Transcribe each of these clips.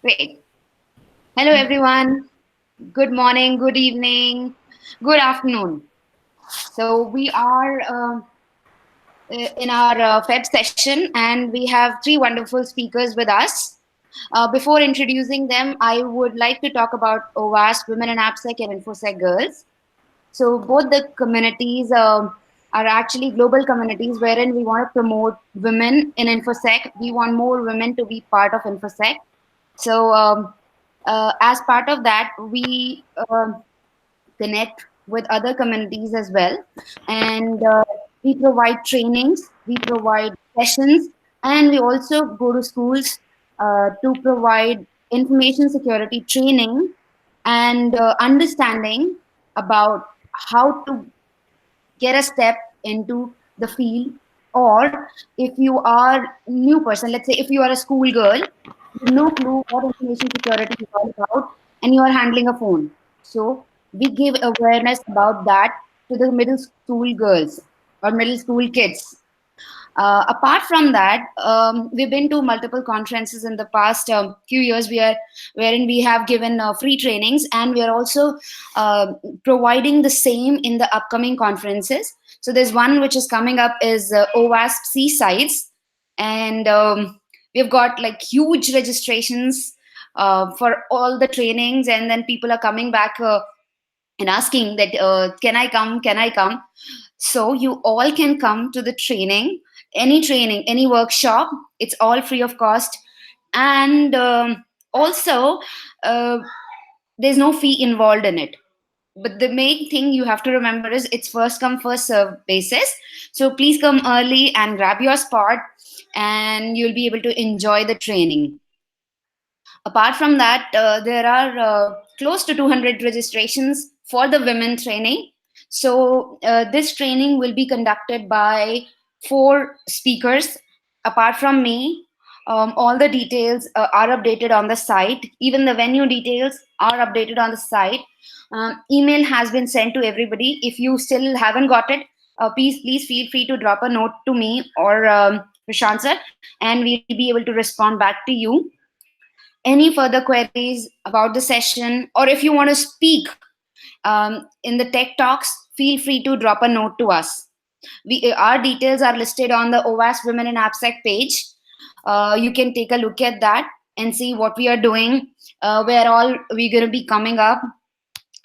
Great. Hello, everyone. Good morning, good evening, good afternoon. So, we are in our Feb session, and we have three wonderful speakers with us. Before introducing them, I would like to talk about OWASP, Women in AppSec, and InfoSec Girls. So, both the communities are actually global communities wherein we want to promote women in InfoSec. We want more women to be part of InfoSec. So, as part of that, we connect with other communities as well, and we provide trainings, we provide sessions, and we also go to schools to provide information security training and understanding about how to get a step into the field. Or if you are new person, let's say if you are a school girl, you have no clue what information security is all about, and you are handling a phone. So we give awareness about that to the middle school girls or middle school kids. Apart from that, we've been to multiple conferences in the past few years. Wherein we have given free trainings, and we are also providing the same in the upcoming conferences. So there's one which is coming up is OWASP Seasides, and we've got like huge registrations for all the trainings, and then people are coming back and asking that can I come. So you all can come to the training, any workshop. It's all free of cost, and also uh, there's no fee involved in it. But the main thing you have to remember is it's first come first serve basis. So please come early and grab your spot, and you'll be able to enjoy the training. Apart from that, there are close to 200 registrations for the women training. So this training will be conducted by four speakers. Apart from me, all the details are updated on the site. Even the venue details are updated on the site. Email has been sent to everybody. If you still haven't got it, please feel free to drop a note to me or Prashant sir, and we'll be able to respond back to you. Any further queries about the session, or if you want to speak in the tech talks, feel free to drop a note to us. Our details are listed on the OWASP Women in AppSec page. You can take a look at that and see what we are doing, where all we're going to be coming up.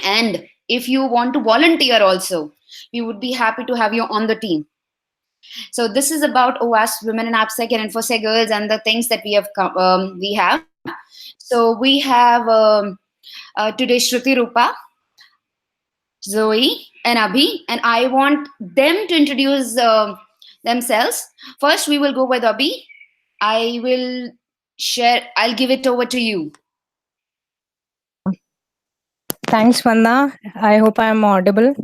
And if you want to volunteer also, we would be happy to have you on the team. So this is about OWASP Women in AppSec and InfoSec Girls and the things that we have. So we have today Shruti Rupa, Zoe, and Abhi, and I want them to introduce themselves. First, we will go with Abhi. I will share. I'll give it over to you. Thanks, Vanna. I hope I am audible.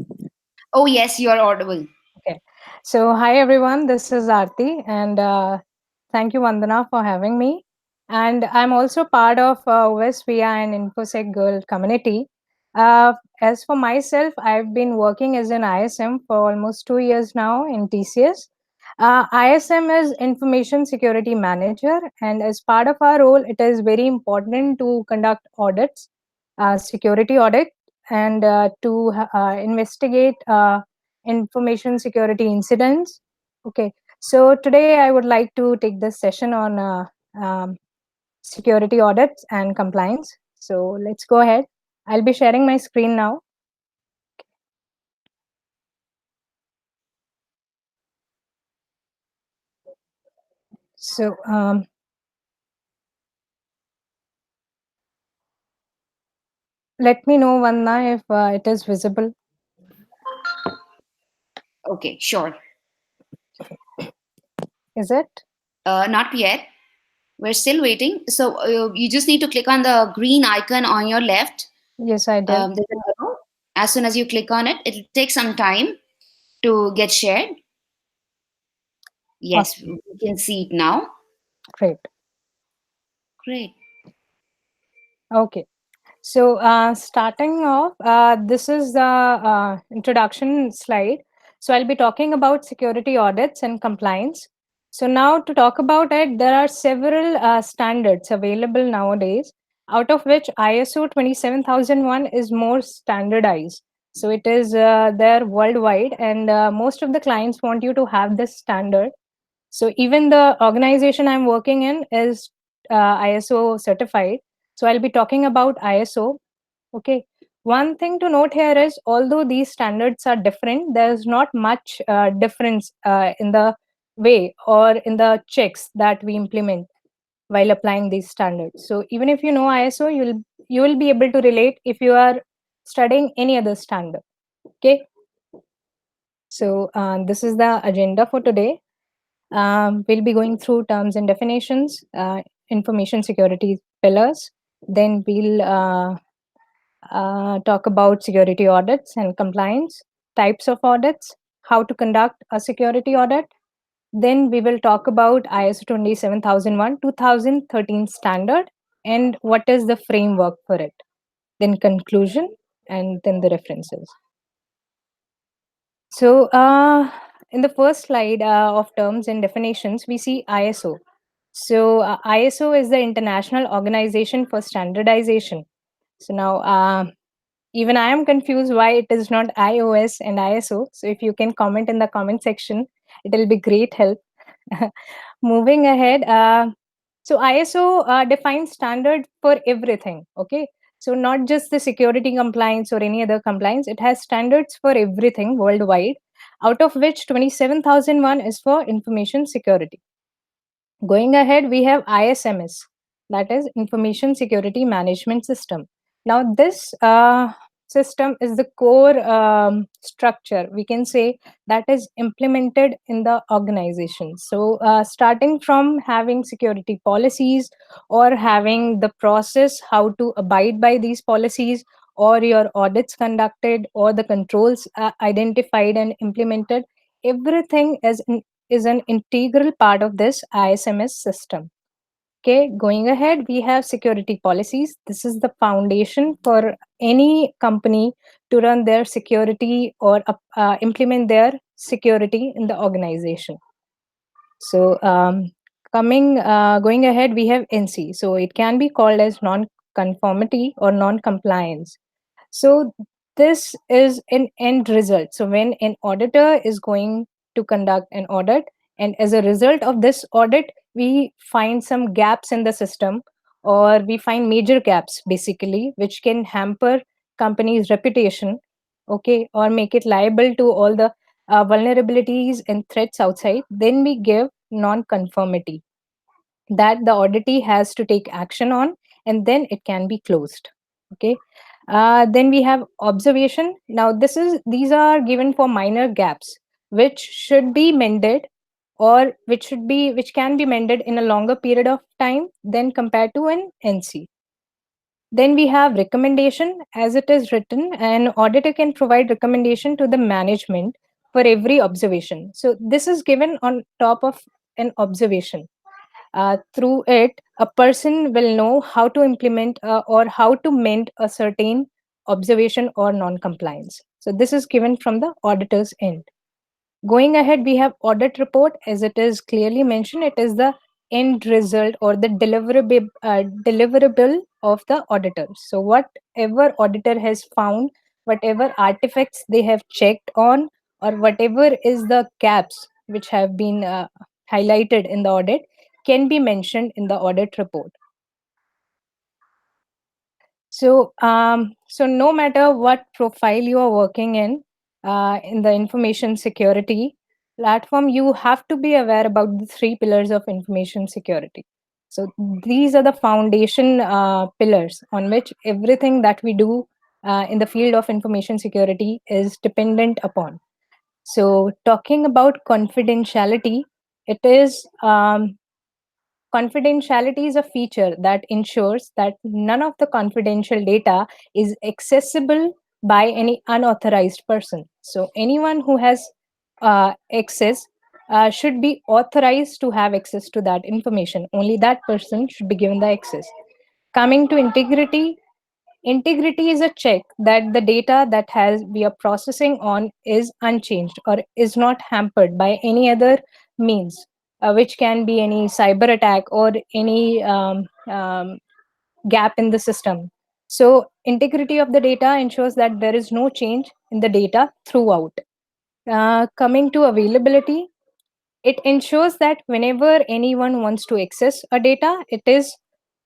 Oh yes, you are audible. Okay. So, hi everyone. This is Aarti, and thank you, Vandana, for having me. And I'm also part of OSVIA and InfoSec Girl community. As for myself, I've been working as an ISM for almost 2 years now in TCS. ISM is Information Security Manager, and as part of our role, it is very important to conduct audits, security audit, and to investigate information security incidents. Okay, so today I would like to take this session on security audits and compliance. So let's go ahead. I'll be sharing my screen now. So let me know, Vanna, if it is visible. Okay, sure. Is it? Not yet. We're still waiting. So you just need to click on the green icon on your left. Yes, I did. There's an arrow. As soon as you click on it, it'll take some time to get shared. Yes, Awesome. we can see it now. Great. Great. Okay. So, starting off, this is the introduction slide. So, I'll be talking about security audits and compliance. So, now to talk about it, there are several standards available nowadays. out of which ISO 27001 is more standardized. So it is there worldwide, and most of the clients want you to have this standard. So even the organization I'm working in is ISO certified. So I'll be talking about ISO. Okay. One thing to note here is, although these standards are different, there's not much difference in the way or in the checks that we implement while applying these standards. So even if you know ISO, you will be able to relate if you are studying any other standard. Okay. So this is the agenda for today. We'll be going through terms and definitions, information security pillars. Then we'll talk about security audits and compliance, types of audits, how to conduct a security audit. Then we will talk about ISO 27001 2013 standard and what is the framework for it. Then conclusion, and then the references. So, in the first slide of terms and definitions, we see ISO. So, ISO is the International Organization for Standardization. So, now even I am confused why it is not iOS and ISO. So, if you can comment in the comment section, it will be great help. Moving ahead, so ISO defines standard for everything. Okay, so not just the security compliance or any other compliance, it has standards for everything worldwide, out of which 27001 is for information security. Going ahead, we have ISMS, that is Information Security Management System. Now, this system is the core structure, we can say, that is implemented in the organization. So, starting from having security policies or having the process how to abide by these policies, or your audits conducted, or the controls identified and implemented, everything is an integral part of this ISMS system. Okay, going ahead, we have security policies. This is the foundation for any company to run their security or implement their security in the organization. So, going ahead, we have NC. So, it can be called as non-conformity or non-compliance. So this is an end result. So when an auditor is going to conduct an audit, and as a result of this audit, we find some gaps in the system, or we find major gaps basically, which can hamper company's reputation, okay, or make it liable to all the vulnerabilities and threats outside. Then we give non-conformity, that the auditee has to take action on, and then it can be closed. Okay. Then we have observation. Now these are given for minor gaps which should be mended, or which can be mended in a longer period of time than compared to an NC. Then we have recommendation. As it is written, an auditor can provide recommendation to the management for every observation. So this is given on top of an observation. Through it, a person will know how to implement or how to mend a certain observation or non-compliance. So this is given from the auditor's end. Going ahead, we have audit report. As it is clearly mentioned, it is the end result or the deliverable of the auditor. So whatever auditor has found, whatever artifacts they have checked on, or whatever is the gaps which have been highlighted in the audit, can be mentioned in the audit report. So no matter what profile you are working in the information security platform, you have to be aware about the three pillars of information security. So these are the foundation pillars on which everything that we do in the field of information security is dependent upon. So talking about confidentiality, it is confidentiality is a feature that ensures that none of the confidential data is accessible by any unauthorized person. So, anyone who has access should be authorized to have access to that information. Only that person should be given the access. Coming to integrity, integrity is a check that the data that has we are processing on is unchanged or is not hampered by any other means, which can be any cyber attack or any gap in the system. So integrity of the data ensures that there is no change in the data throughout. Coming to availability, it ensures that whenever anyone wants to access a data, it is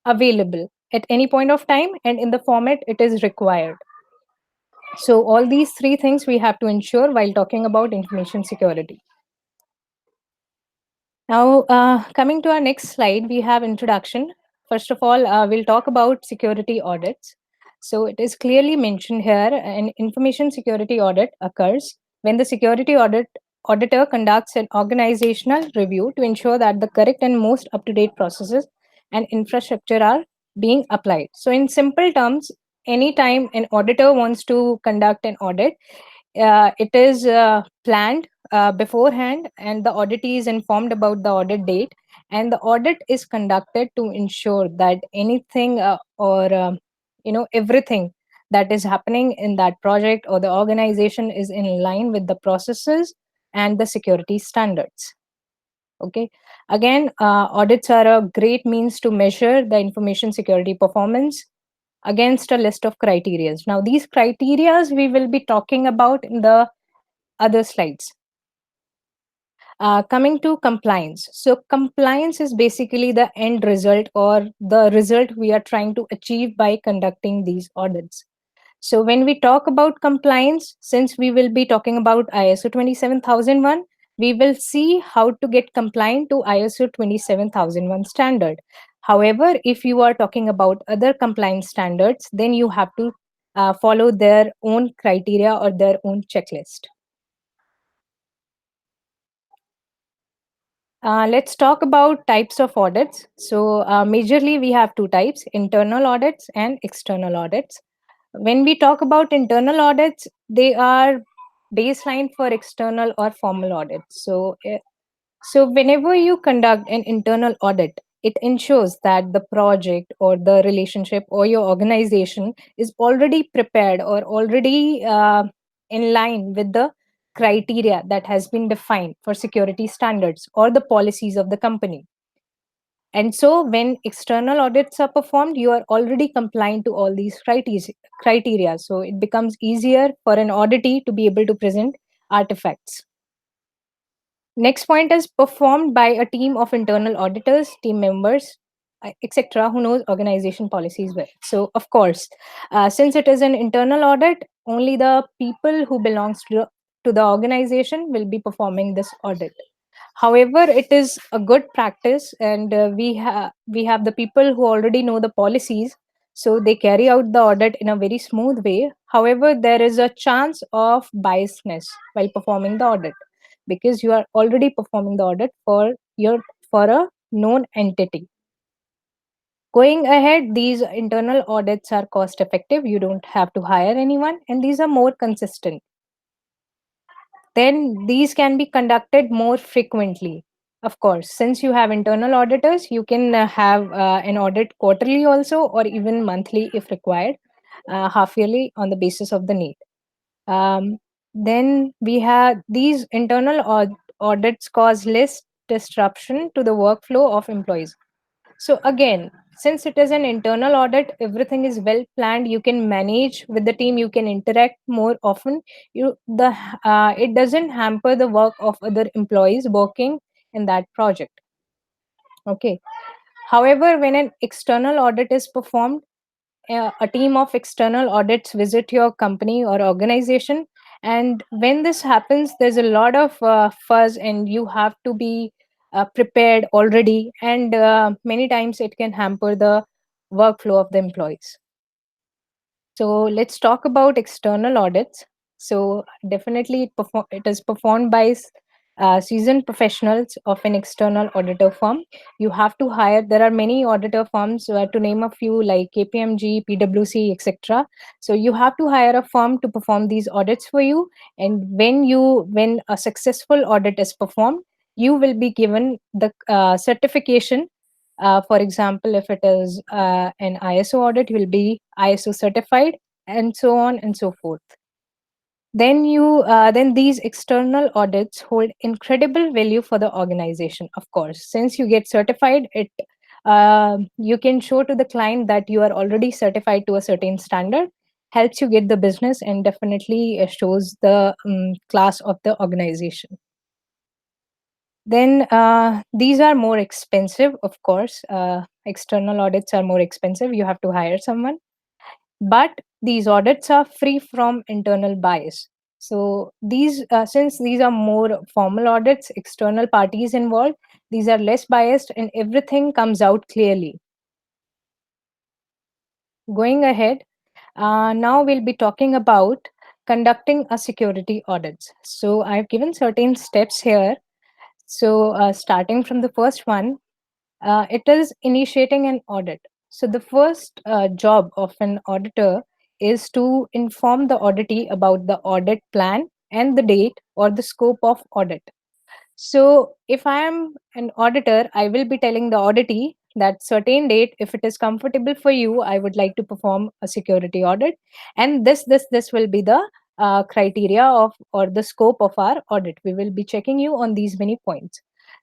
available at any point of time and in the format it is required. So all these three things we have to ensure while talking about information security. Now, coming to our next slide, we have introduction. First of all, we'll talk about security audits. So it is clearly mentioned here, an information security audit occurs when the security auditor conducts an organizational review to ensure that the correct and most up-to-date processes and infrastructure are being applied. So in simple terms, anytime an auditor wants to conduct an audit, it is planned beforehand, and the auditee is informed about the audit date, and the audit is conducted to ensure that anything or everything that is happening in that project or the organization is in line with the processes and the security standards. Okay, again, audits are a great means to measure the information security performance against a list of criterias. Now these criterias we will be talking about in the other slides. Coming to compliance. So, compliance is basically the end result or the result we are trying to achieve by conducting these audits. So, when we talk about compliance, since we will be talking about ISO 27001, we will see how to get compliant to ISO 27001 standard. However, if you are talking about other compliance standards, then you have to follow their own criteria or their own checklist. Let's talk about types of audits. So, majorly, we have two types: internal audits and external audits. When we talk about internal audits, they are baseline for external or formal audits. So whenever you conduct an internal audit, it ensures that the project or the relationship or your organization is already prepared or already in line with the criteria that has been defined for security standards or the policies of the company. And so when external audits are performed, you are already compliant to all these criteria. So it becomes easier for an auditee to be able to present artifacts. Next point is performed by a team of internal auditors, team members, etc., who knows organization policies well. So, of course, since it is an internal audit, only the people who belongs to the organization will be performing this audit. However, it is a good practice, and we have the people who already know the policies, so they carry out the audit in a very smooth way. However, there is a chance of biasness while performing the audit because you are already performing the audit for a known entity. Going ahead, these internal audits are cost effective. You don't have to hire anyone, and these are more consistent. Then these can be conducted more frequently. Of course, since you have internal auditors, you can have an audit quarterly also, or even monthly if required, half yearly on the basis of the need. Um, then we have these internal audits cause less disruption to the workflow of employees. So again, since it is an internal audit, everything is well planned. You can manage with the team. You can interact more often. It doesn't hamper the work of other employees working in that project. Okay. However, when an external audit is performed, a team of external audits visit your company or organization, and when this happens there's a lot of fuzz and you have to be prepared already, and many times it can hamper the workflow of the employees. So let's talk about external audits. So definitely it is performed by seasoned professionals of an external auditor firm. You have to hire. There are many auditor firms, to name a few, like KPMG, PwC, etc. So you have to hire a firm to perform these audits for you. And when a successful audit is performed, you will be given the certification. For example, if it is an ISO audit, you will be ISO certified, and so on and so forth. Then these external audits hold incredible value for the organization. Of course, since you get certified, it You can show to the client that you are already certified to a certain standard, helps you get the business, and definitely shows the class of the organization. Then these are more expensive, of course. External audits are more expensive. You have to hire someone, but these audits are free from internal bias. So these, since these are more formal audits, external parties involved, these are less biased, and everything comes out clearly. Going ahead, now we'll be talking about conducting a security audits. So I've given certain steps here. So starting from the first one, it is initiating an audit. So the first job of an auditor is to inform the auditee about the audit plan and the date or the scope of audit. So if I am an auditor, I will be telling the auditee that certain date, if it is comfortable for you, I would like to perform a security audit, and this will be the criteria of or the scope of our audit. We will be checking you on these many points.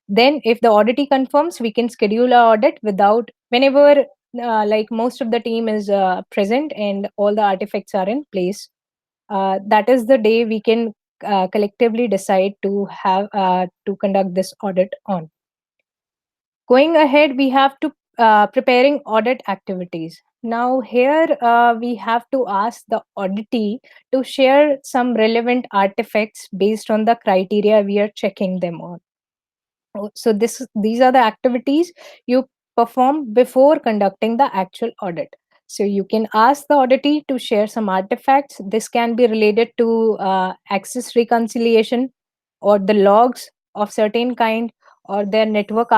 Then, if the auditee confirms, we can schedule a audit without whenever like most of the team is present and all the artifacts are in place. That is the day we can collectively decide to have to conduct this audit on. Going ahead, we have to preparing audit activities. Now here we have to ask the auditee to share some relevant artifacts based on the criteria we are checking them on. So these are the activities you perform before conducting the actual audit. So you can ask the auditee to share some artifacts. This can be related to access reconciliation or the logs of certain kind or their network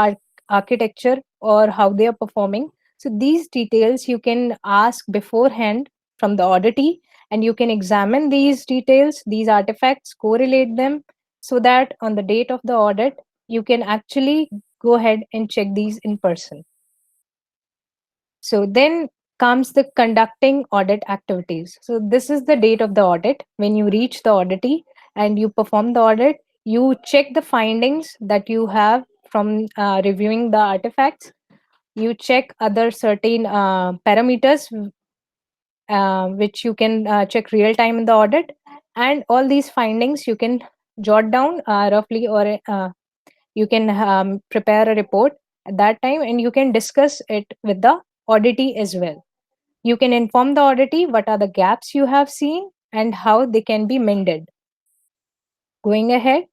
architecture or how they are performing. So these details you can ask beforehand from the auditee, and you can examine these details, these artifacts, correlate them, so that on the date of the audit you can actually go ahead and check these in person. So then comes the conducting audit activities. So this is the date of the audit. When you reach the auditee and you perform the audit, you check the findings that you have from reviewing the artifacts. You check other certain parameters which you can check real time in the audit, and all these findings you can jot down roughly, or you can prepare a report at that time, and you can discuss it with the auditee as well. You can inform the auditee what are the gaps you have seen and how they can be mended. Going ahead,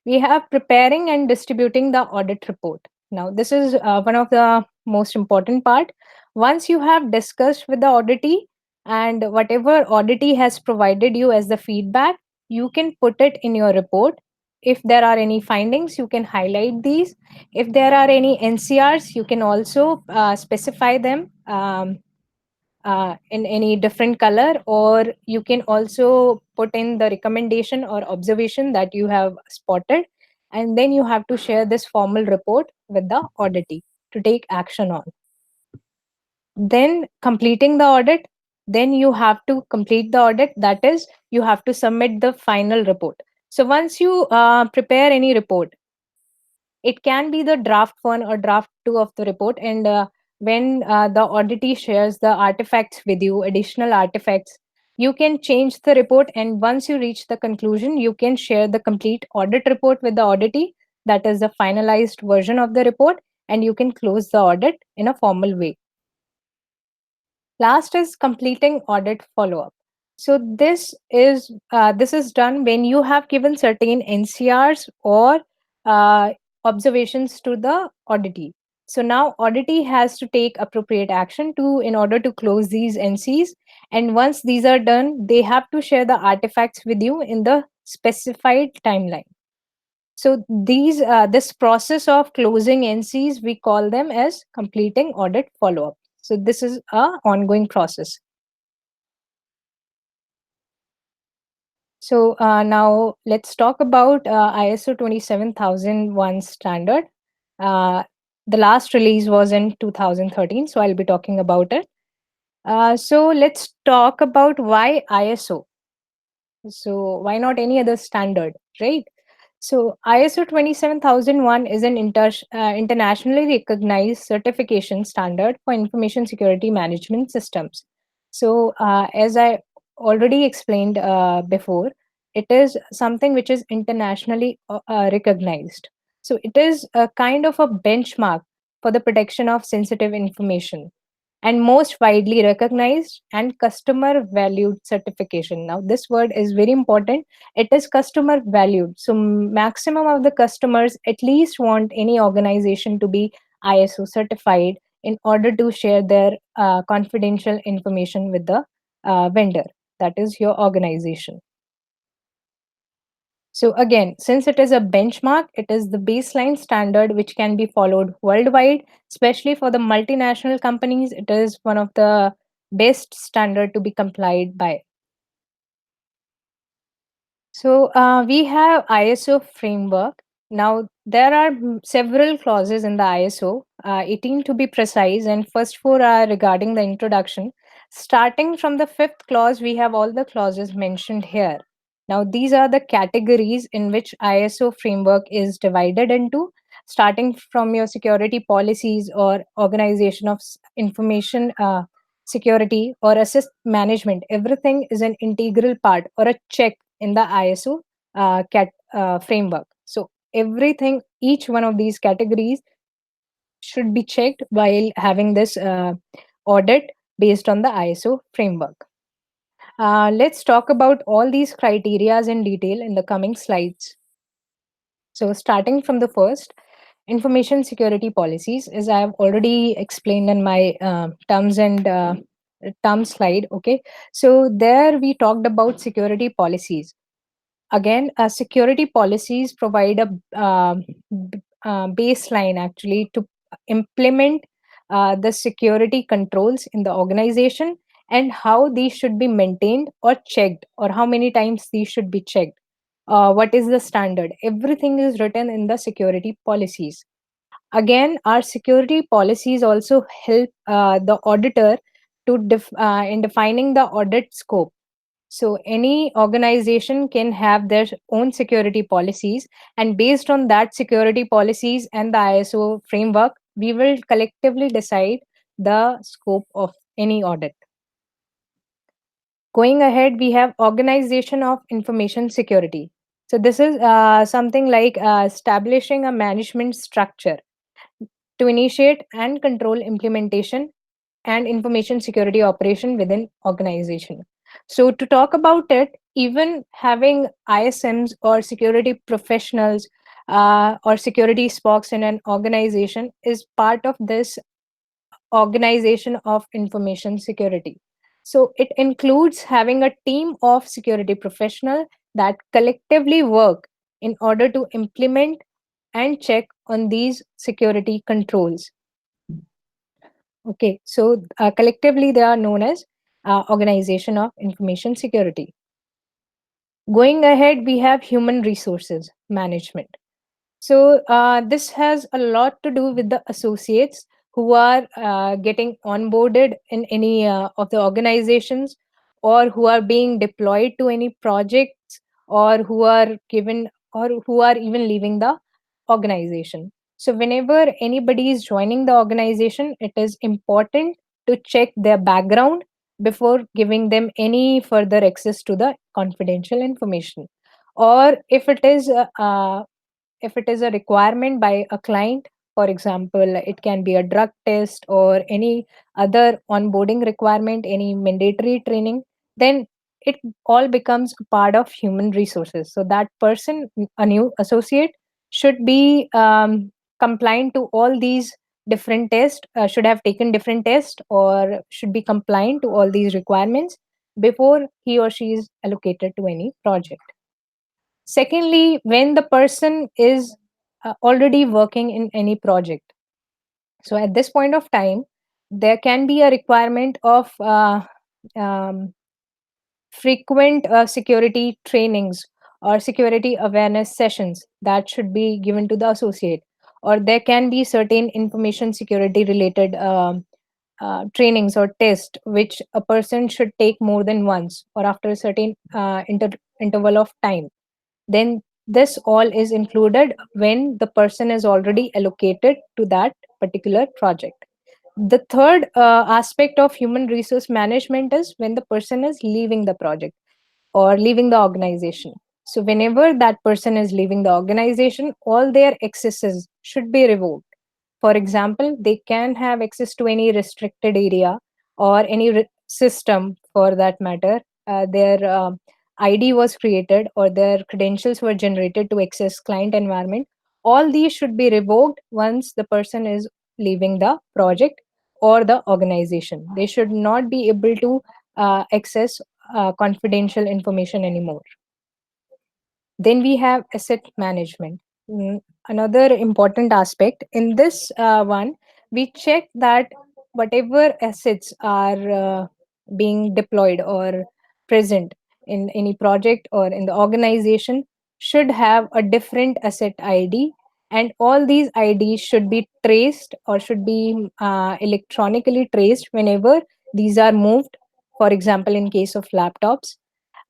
we have preparing and distributing the audit report. Now this is one of the most important part. Once you have discussed with the auditee and whatever auditee has provided you as the feedback, you can put it in your report. If there are any findings, you can highlight these. If there are any ncrs, you can also specify them in any different color, or you can also put in the recommendation or observation that you have spotted, and then you have to share this formal report with the auditee to take action on. Then completing the audit, then you have to complete the audit, that is, you have to submit the final report. So once you prepare any report, it can be the draft one or draft two of the report, and when the auditee shares the artifacts with you, additional artifacts, you can change the report, and once you reach the conclusion, you can share the complete audit report with the auditee, that is the finalized version of the report, and you can close the audit in a formal way. Last is completing audit follow-up. So this is done when you have given certain ncrs or observations to the auditee. So now auditee has to take appropriate action to in order to close these ncs, and once these are done, they have to share the artifacts with you in the specified timeline. So this process of closing NCs, we call them as completing audit follow-up. So this is a ongoing process. So now let's talk about ISO 27001 standard. Uh, the last release was in 2013, so I'll be talking about it. So let's talk about why ISO. So why not any other standard, right? So ISO 27001 is an internationally recognized certification standard for information security management systems. So as I already explained before, it is something which is internationally recognized. So it is a kind of a benchmark for the protection of sensitive information and most widely recognized and customer valued certification. Now this word is very important. It is customer valued, so maximum of the customers at least want any organization to be ISO certified in order to share their confidential information with the vendor, that is your organization. So again, since it is a benchmark, it is the baseline standard which can be followed worldwide, especially for the multinational companies. It is one of the best standard to be complied by. So we have ISO framework. Now there are several clauses in the ISO, 18 to be precise, and first four are regarding the introduction. Starting from the fifth clause, we have all the clauses mentioned here. Now these are the categories in which ISO framework is divided into, starting from your security policies or organization of information security or assist management. Everything is an integral part or a check in the ISO framework. So everything, each one of these categories should be checked while having this audit based on the ISO framework. Let's talk about all these criterias in detail in the coming slides. So starting from the first, information security policies, as I have already explained in my term slide. Okay, so there we talked about security policies. Again, security policies provide a baseline actually to implement the security controls in the organization and how these should be maintained or checked, or how many times these should be checked. What is the standard? Everything is written in the security policies. Again, our security policies also help the auditor to in defining the audit scope. So any organization can have their own security policies, and based on that security policies and the ISO framework, we will collectively decide the scope of any audit. Going ahead, we have organization of information security. So this is something like establishing a management structure to initiate and control implementation and information security operation within organization. So to talk about it, even having ISMs or security professionals or security spokes in an organization is part of this organization of information security. So it includes having a team of security professionals that collectively work in order to implement and check on these security controls. Okay, so collectively they are known as Organization of Information Security. Going ahead, we have human resources management. So this has a lot to do with the associates who are getting onboarded in any of the organizations, or who are being deployed to any projects, or who are given, or who are even leaving the organization. So whenever anybody is joining the organization, it is important to check their background before giving them any further access to the confidential information. Or if it is a requirement by a client, for example, it can be a drug test or any other onboarding requirement, any mandatory training, then it all becomes a part of human resources. So that person, a new associate, should be compliant to all these different tests, should have taken different tests, or should be compliant to all these requirements before he or she is allocated to any project. Secondly, when the person is already working in any project, so at this point of time, there can be a requirement of um, frequent security trainings or security awareness sessions that should be given to the associate, or there can be certain information security related trainings or tests which a person should take more than once or after a certain interval of time. Then This all is included when the person is already allocated to that particular project. The third aspect of human resource management is when the person is leaving the project or leaving the organization. So, whenever that person is leaving the organization, all their accesses should be revoked. For example, they can have access to any restricted area or any system for that matter. Their ID was created or their credentials were generated to access client environment. All these should be revoked once the person is leaving the project or the organization. They should not be able to access confidential information anymore. Then we have asset management. Another important aspect in this one, we check that whatever assets are being deployed or present in any project or in the organization should have a different asset ID, and all these IDs should be traced or should be electronically traced whenever these are moved. For example, in case of laptops,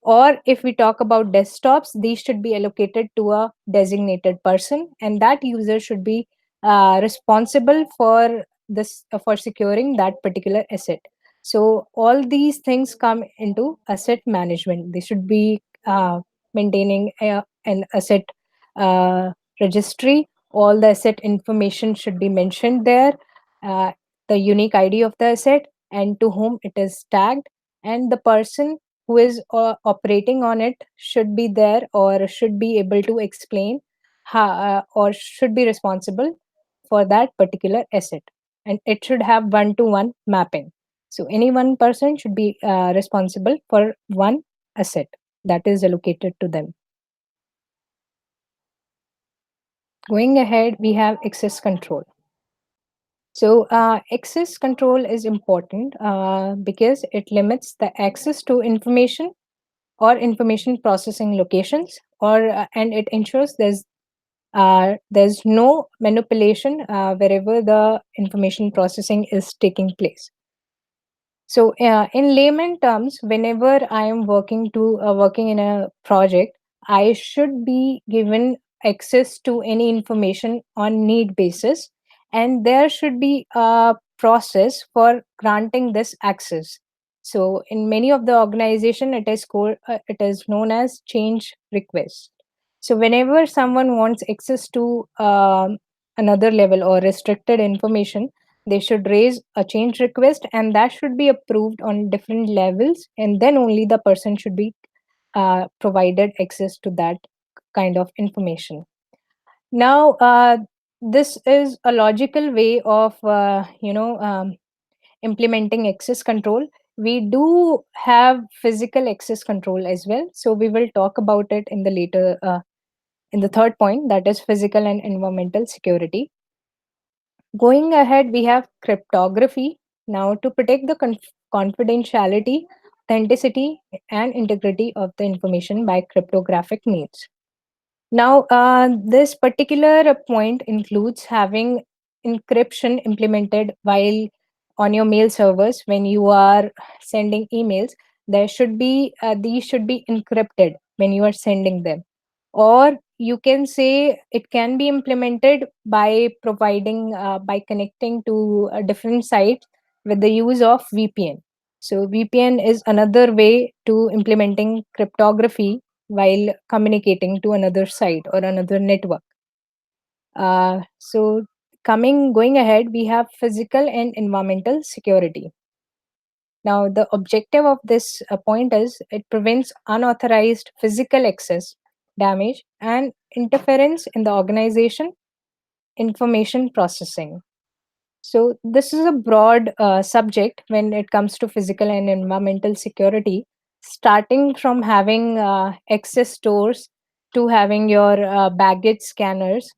or if we talk about desktops, these should be allocated to a designated person, and that user should be responsible for this for securing that particular asset. So all these things come into asset management. They should be maintaining an asset uh, registry. All the asset information should be mentioned there, uh, the unique ID of the asset and to whom it is tagged, and the person who is operating on it should be there or should be able to explain how, or should be responsible for that particular asset, and it should have one to one mapping. So any one person should be responsible for one asset that is allocated to them. Going ahead, we have access control. So access control is important because it limits the access to information or information processing locations, or and it ensures there's no manipulation wherever the information processing is taking place. So in layman terms, whenever I am working in a project, I should be given access to any information on need basis, and there should be a process for granting this access. So in many of the organization, it is known as change request. So whenever someone wants access to another level or restricted information, they should raise a change request, and that should be approved on different levels, and then only the person should be provided access to that kind of information. Now this is a logical way of implementing access control. We do have physical access control as well, so we will talk about it in the later in the third point, that is physical and environmental security. Going ahead, we have cryptography. Now, to protect the confidentiality, authenticity, and integrity of the information by cryptographic means. Now, this particular point includes having encryption implemented while on your mail servers when you are sending emails. There should be these should be encrypted when you are sending them, or you can say it can be implemented by providing by connecting to a different site with the use of VPN. So VPN is another way to implementing cryptography while communicating to another site or another network. So going ahead, we have physical and environmental security. Now, the objective of this point is it prevents unauthorized physical access, damage, and interference in the organization information processing. So, this is a broad subject when it comes to physical and environmental security, starting from having access stores to having your baggage scanners,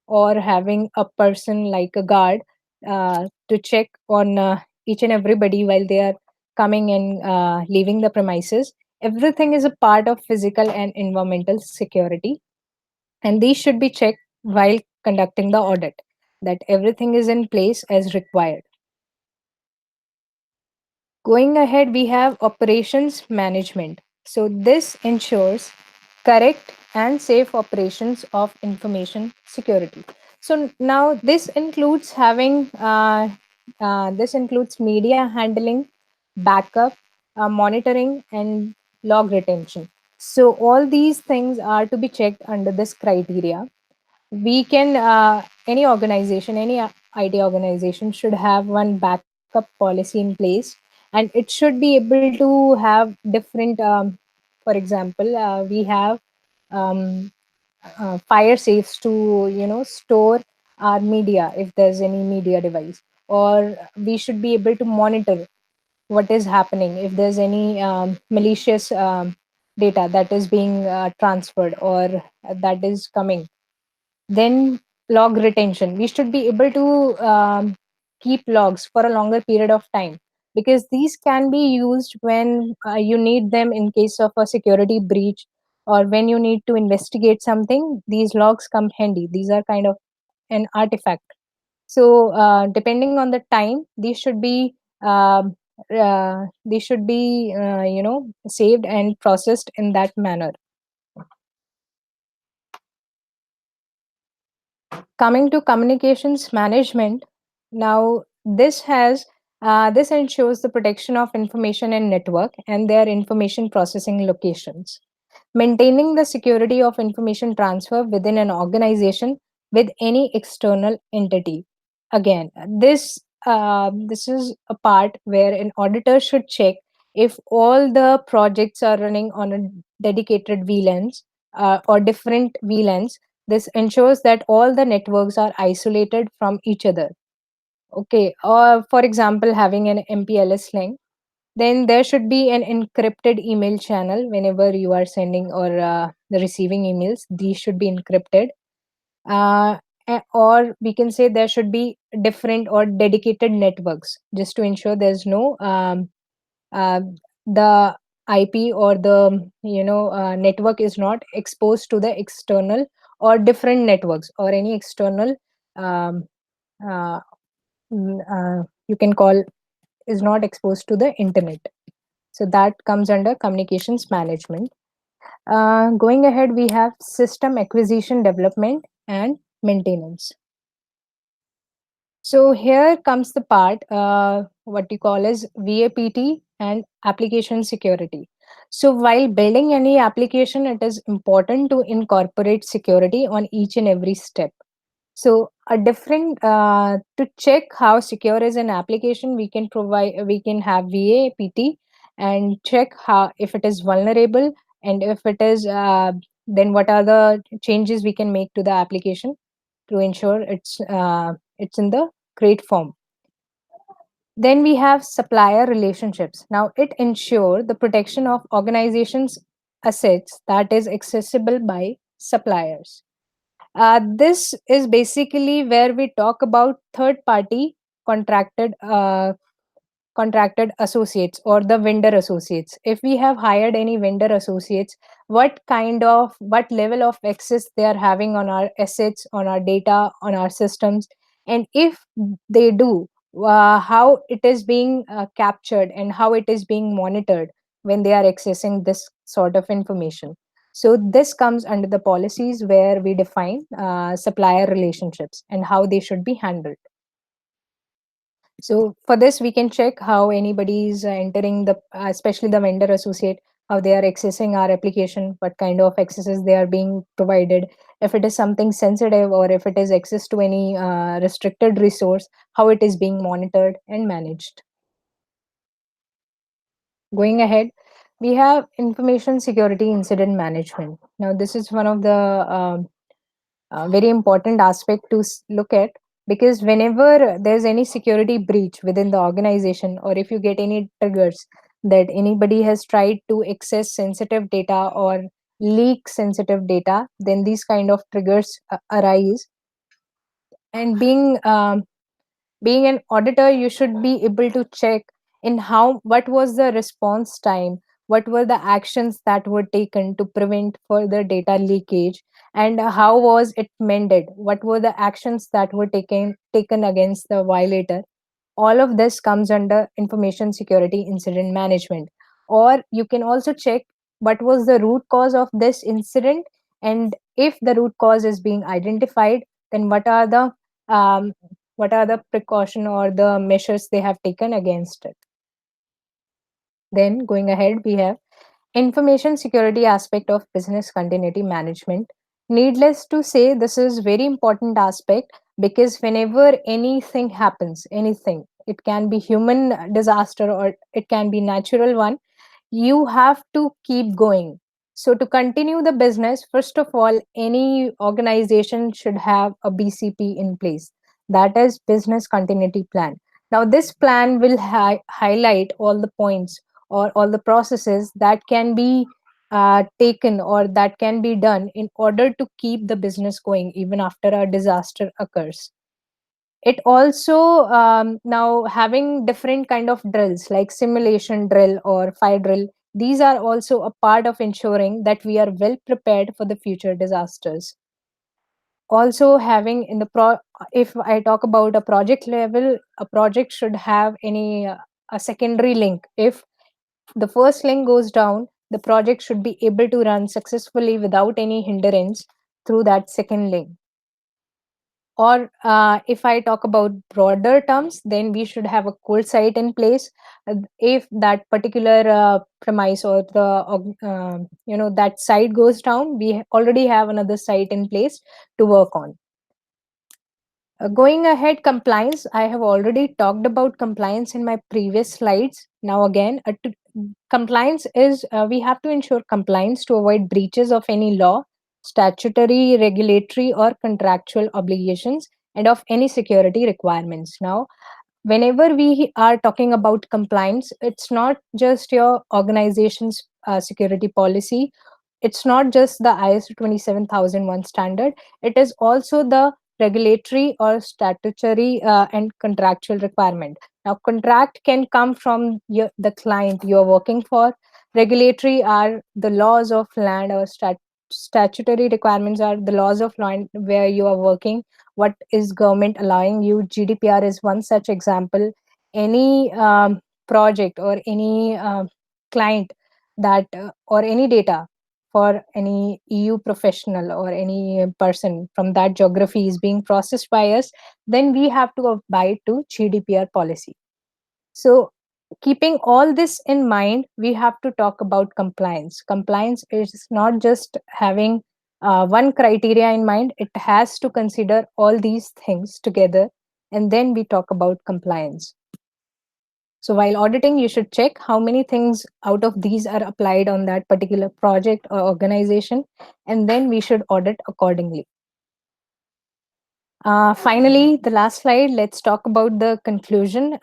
or having a person like a guard to check on each and everybody while they are coming and leaving the premises. Everything is a part of physical and environmental security, and these should be checked while conducting the audit, that everything is in place as required. Going ahead, we have operations management. So this ensures correct and safe operations of information security. So now this includes media handling, backup, monitoring, and log retention. So all these things are to be checked under this criteria. We can Any organization, any IT organization should have one backup policy in place, and it should be able to have different for example, we have um, fire safes to store our media if there's any media device, or we should be able to monitor what is happening if there's any malicious data that is being transferred or that is coming. Then log retention. We should be able to keep logs for a longer period of time, because these can be used when you need them in case of a security breach, or when you need to investigate something. These logs come handy. These are kind of an artifact. So depending on the time, um, these should be saved and processed in that manner. Coming to communications management, now this ensures the protection of information in network and their information processing locations, maintaining the security of information transfer within an organization with any external entity. Again, this is a part where an auditor should check if all the projects are running on a dedicated VLANs or different VLANs. This ensures that all the networks are isolated from each other. Okay, or for example, having an MPLS link, then there should be an encrypted email channel whenever you are sending or receiving emails. These should be encrypted. Or we can say there should be different or dedicated networks, just to ensure there's no uh, the IP or the network is not exposed to the external or different networks, or any external um, uh, you can call, is not exposed to the internet. So that comes under communications management. Going ahead, we have system acquisition, development, and maintenance. So here comes the part, what you call as VAPT and application security. So while building any application, it is important to incorporate security on each and every step. So a different to check how secure is an application, we can have VAPT and check how, if it is vulnerable, and if it is then what are the changes we can make to the application to ensure it's in the great form. Then we have supplier relationships. Now it ensure the protection of organizations assets that is accessible by suppliers. This is basically where we talk about third party contracted contracted associates or the vendor associates. If we have hired any vendor associates, what level of access they are having on our assets, on our data, on our systems, and if they do, how it is being captured and how it is being monitored when they are accessing this sort of information. So this comes under the policies where we define supplier relationships and how they should be handled. So for this, we can check how anybody is entering especially the vendor associate, how they are accessing our application, what kind of accesses they are being provided, if it is something sensitive or if it is access to any restricted resource, how it is being monitored and managed. Going ahead, we have information security incident management. Now, this is one of the very important aspect to look at, because whenever there's any security breach within the organization, or if you get any triggers that anybody has tried to access sensitive data or leak sensitive data, then these kind of triggers arise. And being an auditor, you should be able to check in how what was the response time, what were the actions that were taken to prevent further data leakage, and how was it mended, what were the actions that were taken against the violator. All of this comes under information security incident management. Or you can also check what was the root cause of this incident, and if the root cause is being identified, then um, what are the precaution or the measures they have taken against it. Then going ahead, we have information security aspect of business continuity management. Needless to say, this is very important aspect, because whenever anything happens, anything, it can be human disaster or it can be natural one, you have to keep going. So to continue the business, first of all, any organization should have a BCP in place, that is business continuity plan. Now this plan will highlight all the points or all the processes that can be taken or that can be done in order to keep the business going even after a disaster occurs. It also now having different kind of drills like simulation drill or fire drill, these are also a part of ensuring that we are well prepared for the future disasters. Also having in the if I talk about a project level, a project should have any a secondary link. If the first link goes down, the project should be able to run successfully without any hindrance through that second link. Or if I talk about broader terms, then we should have a cold site in place. If that particular premise or the that site goes down, we already have another site in place to work on. Going ahead, compliance. I have already talked about compliance in my previous slides. Now, again, compliance is we have to ensure compliance to avoid breaches of any law, statutory, regulatory, or contractual obligations, and of any security requirements. Now, whenever we are talking about compliance, it's not just your organization's security policy, it's not just the ISO 27001 standard, it is also the regulatory or statutory and contractual requirement. Now, contract can come from the client you're working for. Regulatory are the laws of land, or statutory requirements are the laws of land where you are working. What is government allowing you? GDPR is one such example. Any project or any client that or any data for any EU professional or any person from that geography is being processed by us, then we have to abide to GDPR policy. So, keeping all this in mind, we have to talk about compliance. Compliance is not just having one criteria in mind, it has to consider all these things together, and then we talk about compliance. So while auditing, you should check how many things out of these are applied on that particular project or organization, and then we should audit accordingly. Finally, the last slide, let's talk about the conclusion.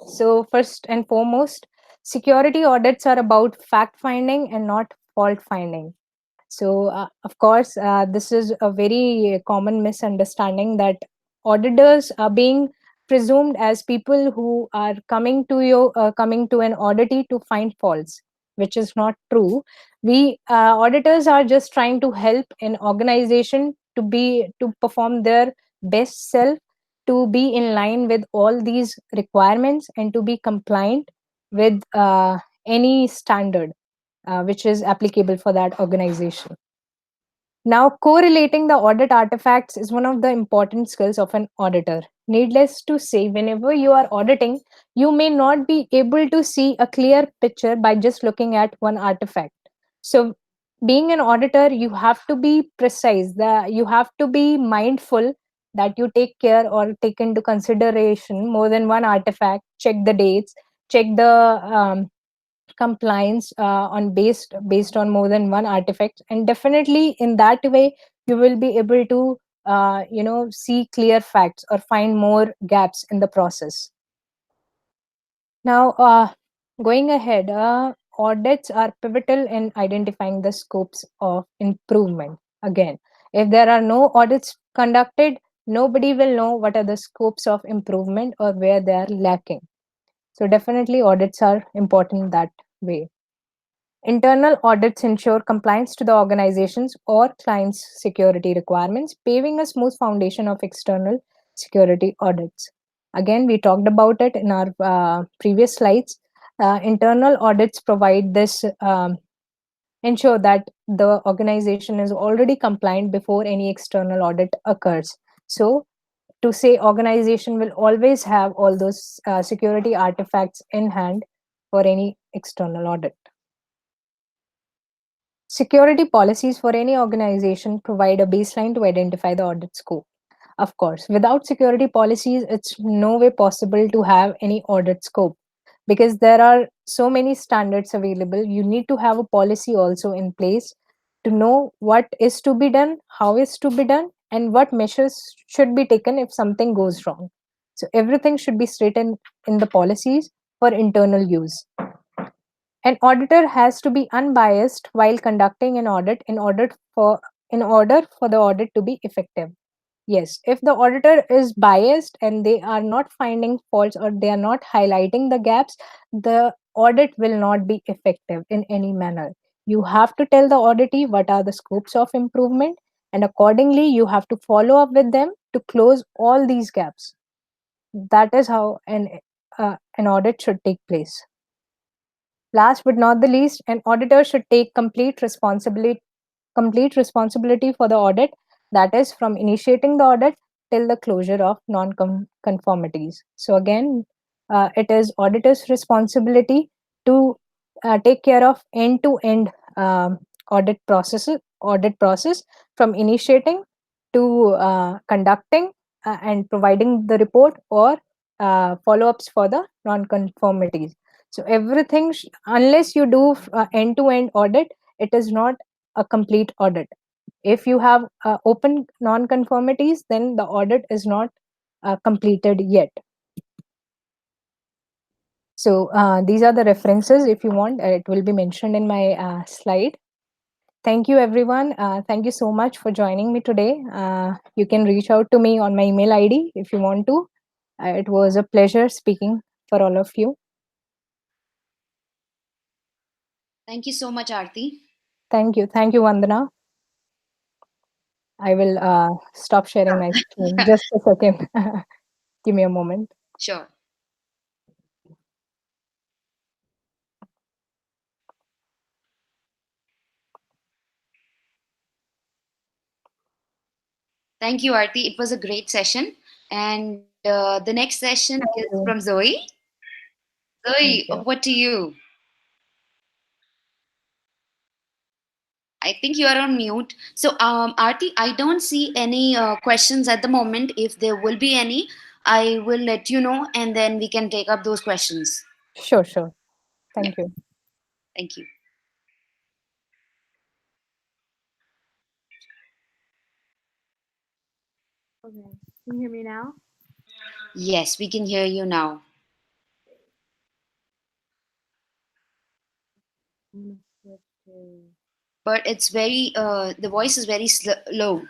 So, first and foremost, security audits are about fact finding and not fault finding. So, of course, this is a very common misunderstanding that auditors are being presumed as people who are coming to an auditee to find faults, which is not true. We auditors are just trying to help an organization to perform their best self, to be in line with all these requirements, and to be compliant with any standard which is applicable for that organization. Now, correlating the audit artifacts is one of the important skills of an auditor. Needless to say, whenever you are auditing, you may not be able to see a clear picture by just looking at one artifact. So, being an auditor, you have to be precise, you have to be mindful that you take care or take into consideration more than one artifact, check the dates, check the compliance on based on more than one artifact, and definitely in that way you will be able to see clear facts or find more gaps in the process. Now, going ahead, audits are pivotal in identifying the scopes of improvement. Again, if there are no audits conducted, nobody will know what are the scopes of improvement or where they are lacking. So definitely audits are important that way. Internal audits ensure compliance to the organization's or client's security requirements, paving a smooth foundation of external security audits. Again, we talked about it in our previous slides. Internal audits provide this ensure that the organization is already compliant before any external audit occurs. So to say organization will always have all those security artifacts in hand for any external audit. Security policies for any organization provide a baseline to identify the audit scope. Of course, without security policies, it's no way possible to have any audit scope because there are so many standards available. You need to have a policy also in place to know what is to be done, how is to be done, and what measures should be taken if something goes wrong. So everything should be straightened in the policies for internal use. An auditor has to be unbiased while conducting an audit in order for the audit to be effective. Yes, if the auditor is biased and they are not finding faults or they are not highlighting the gaps, the audit will not be effective in any manner. You have to tell the auditee what are the scopes of improvement, and accordingly, you have to follow up with them to close all these gaps. That is how an audit should take place. Last but not the least, an auditor should take complete responsibility for the audit, that is from initiating the audit till the closure of non-conformities. So again, it is auditor's responsibility to take care of end-to-end um, audit process from initiating to conducting and providing the report or follow-ups for the non-conformities. So everything, unless you do end-to-end audit, it is not a complete audit. If you have open non-conformities, then the audit is not completed yet. So these are the references. If you want, it will be mentioned in my slide. Thank you, everyone. Thank you so much for joining me today. You can reach out to me on my email ID if you want to. It was a pleasure speaking for all of you. Thank you so much, Aarti. Thank you. Thank you, Vandana. I will stop sharing my screen. Sure. Just a second. Give me a moment. Sure. Thank you, Aarti. It was a great session. And the next session is Thank from you. Zoe. Zoe, Thank you. what to you? I think you are on mute. So, Aarti, I don't see any questions at the moment. If there will be any, I will let you know and then we can take up those questions. Sure, sure. Yeah, Thank you. thank you. Okay. Can you hear me now? Yes, we can hear you now. I'm gonna switch to. But it's very, the voice is very low.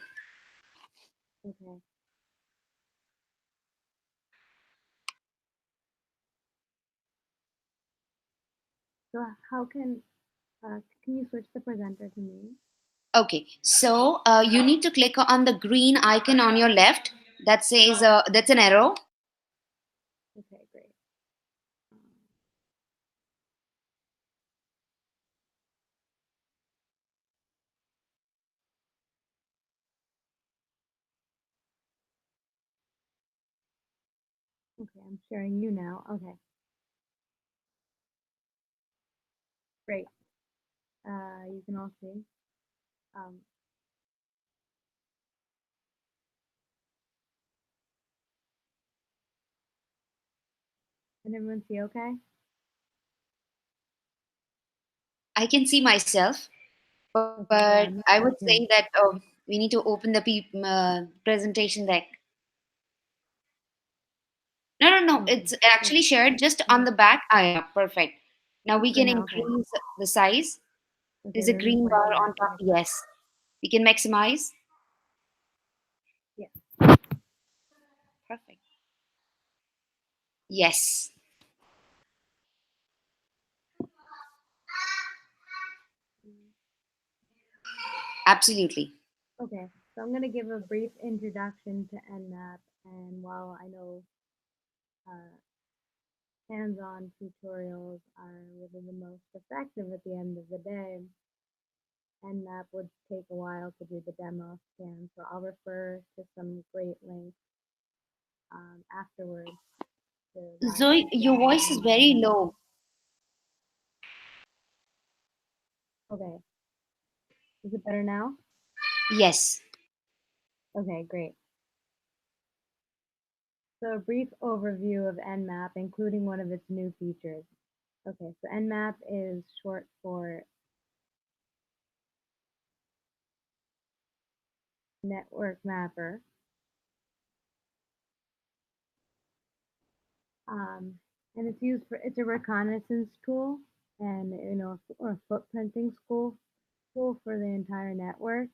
Okay. So how can you switch the presenter to me? Okay, so you need to click on the green icon on your left that says, that's an arrow. Okay, great. Um, okay, I'm sharing you now. Okay, great. You can all see. Um, can everyone see okay? I can see myself, but Okay, yeah, I I'm would not sure say if you can. that we need to open the presentation deck. No, no, no. Okay, It's so actually shared just on the back. Ah, yeah, perfect. Now we for can now, okay. increase the size. Okay, There's a let me green find bar the on link. top. Yes. We can maximize. Yeah. Perfect. Yes, absolutely. Okay, so I'm gonna give a brief introduction to Nmap, and while I know uh, hands-on tutorials are really the most effective at the end of the day, Nmap would take a while to do the demo scan, so I'll refer to some great links afterwards. Zoe, your voice is very low. Okay. Is it better now? Yes. Okay, great. So a brief overview of Nmap, including one of its new features. Okay, so Nmap is short for Network Mapper. And it's a reconnaissance tool and or a footprinting tool for the entire network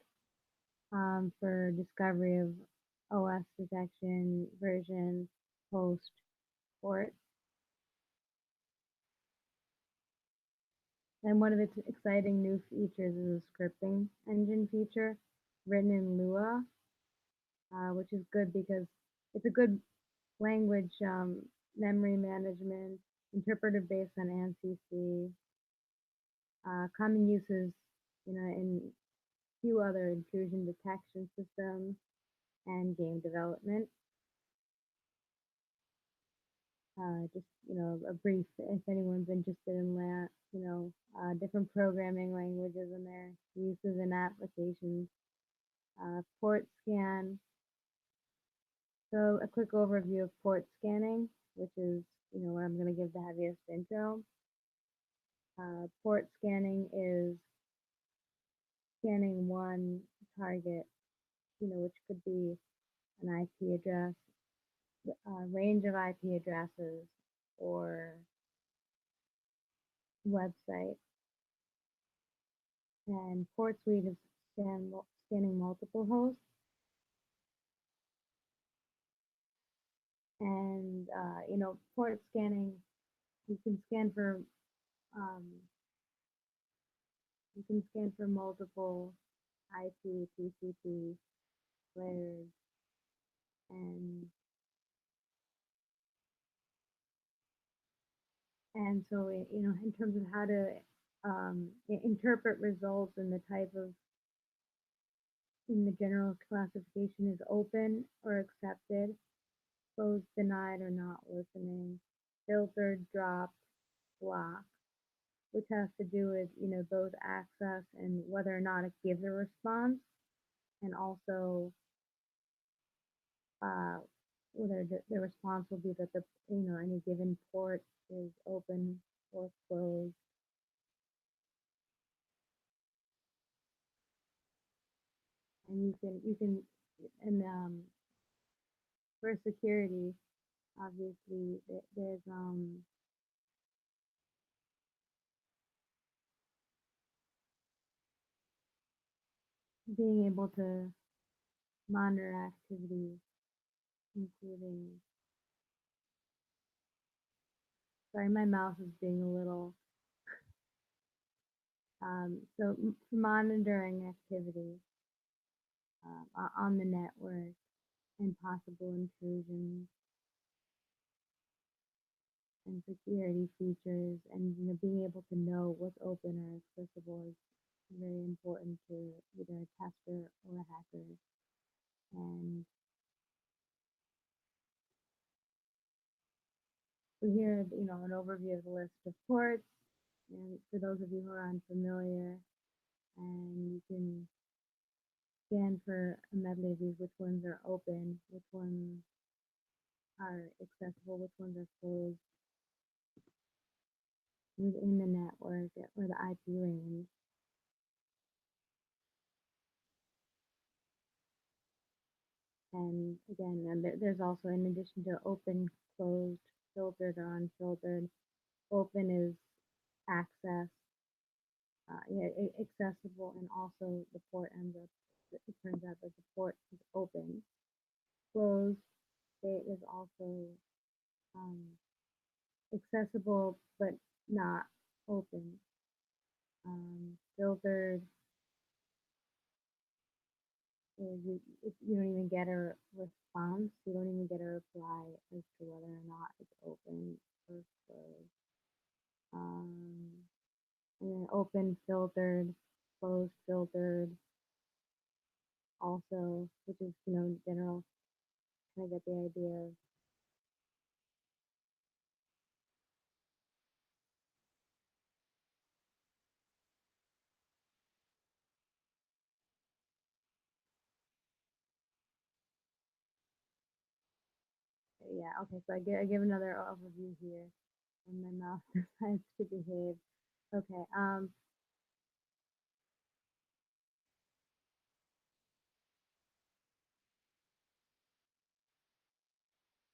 for discovery of OS detection, version, host, port. And one of its exciting new features is a scripting engine feature written in Lua, which is good because it's a good language memory management, interpreter based on ANSI. Common uses, in a few other intrusion detection systems and game development. Just, a brief, if anyone's interested in that, different programming languages and their uses and applications. Port scan. So a quick overview of port scanning, which is, where I'm going to give the heaviest intro. Port scanning is scanning one target, which could be an IP address, a range of IP addresses, or website. And Port Suite is scanning multiple hosts. And, port scanning, you can scan for multiple IP, TCP layers, and so in terms of how to interpret results and the type of in the general classification is open or accepted, closed, denied, or not listening, filtered, dropped, blocked, which has to do with both access and whether or not it gives a response, and also whether the response will be that any given port is open or closed. And and for security, obviously there's being able to monitor activity, including, sorry, my mouse is being a little, so monitoring activity on the network and possible intrusions and security features, and being able to know what's open or accessible is very important to either a tester or a hacker. And so here, an overview of the list of ports, and for those of you who are unfamiliar, and you can scan for a medley of these, which ones are open, which ones are accessible, which ones are closed within the network or the IP range. And again, there's also, in addition to open, closed, filtered, or unfiltered, open is access, accessible, and also the port it turns out that the port is open. Closed state is also accessible but not open. Filtered is you don't even get a response, you don't even get a reply as to whether or not it's open or closed. And then open, filtered, closed, filtered, also, which is, in general, kind of get the idea of yeah, okay, so I give another overview here, and my mouse decides to behave. Okay,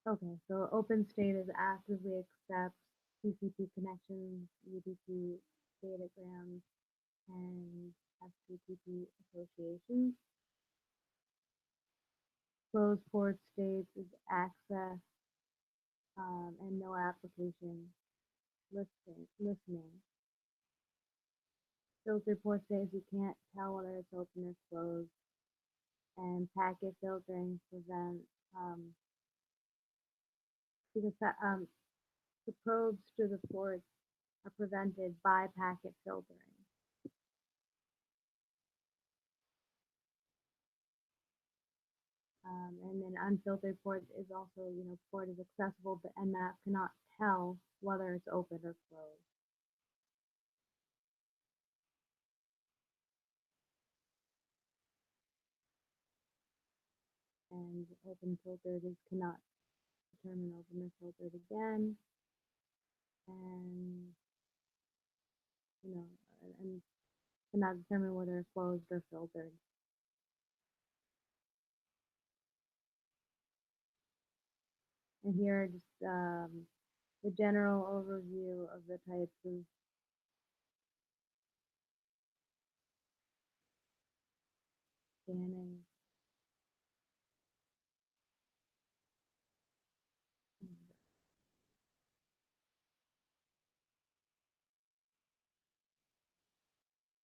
okay, so open state is actively accepts TCP connections, UDP datagrams, and HTTP associations. Closed port states is access and no application listening. Filtered port states you can't tell whether it's open or closed. And packet filtering prevents because the probes to the ports are prevented by packet filtering. And then unfiltered ports is also, port is accessible, but Nmap cannot tell whether it's open or closed. And open filtered is cannot determine open or filtered again. And, and cannot determine whether it's closed or filtered. And here are just the general overview of the types of scanning.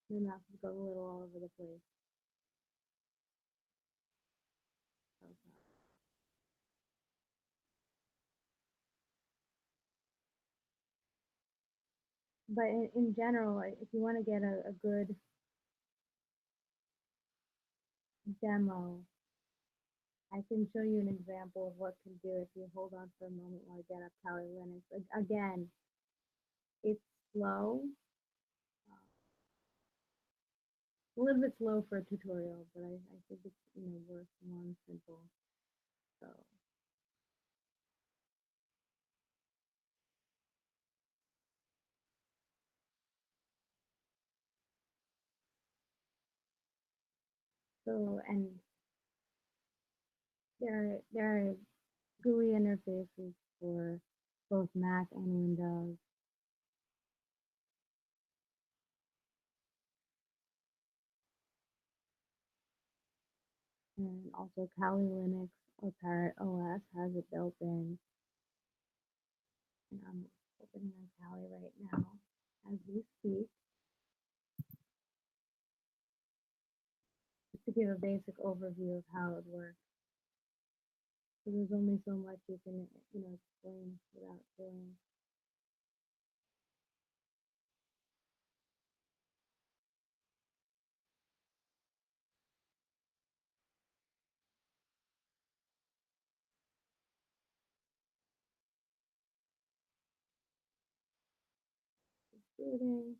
The mouse is going a little all over the place. But in general, if you want to get a good demo, I can show you an example of what can do if you hold on for a moment while I get up Kali Linux. Again, it's slow, a little bit slow for a tutorial, but I think it's worth one simple. So and there are GUI interfaces for both Mac and Windows. And also Kali Linux or Parrot OS has it built in. And I'm opening on Kali right now as we speak. Just to give a basic overview of how it works. So there's only so much you can, explain without doing. Booting.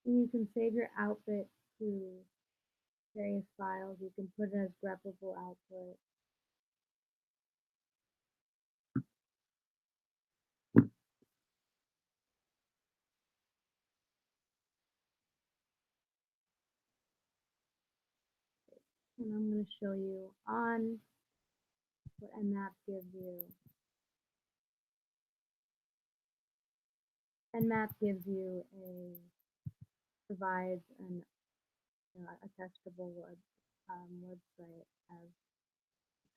And you can save your output to various files. You can put it as grepable output. And I'm going to show you on what Nmap gives you. Nmap gives you provides a testable website as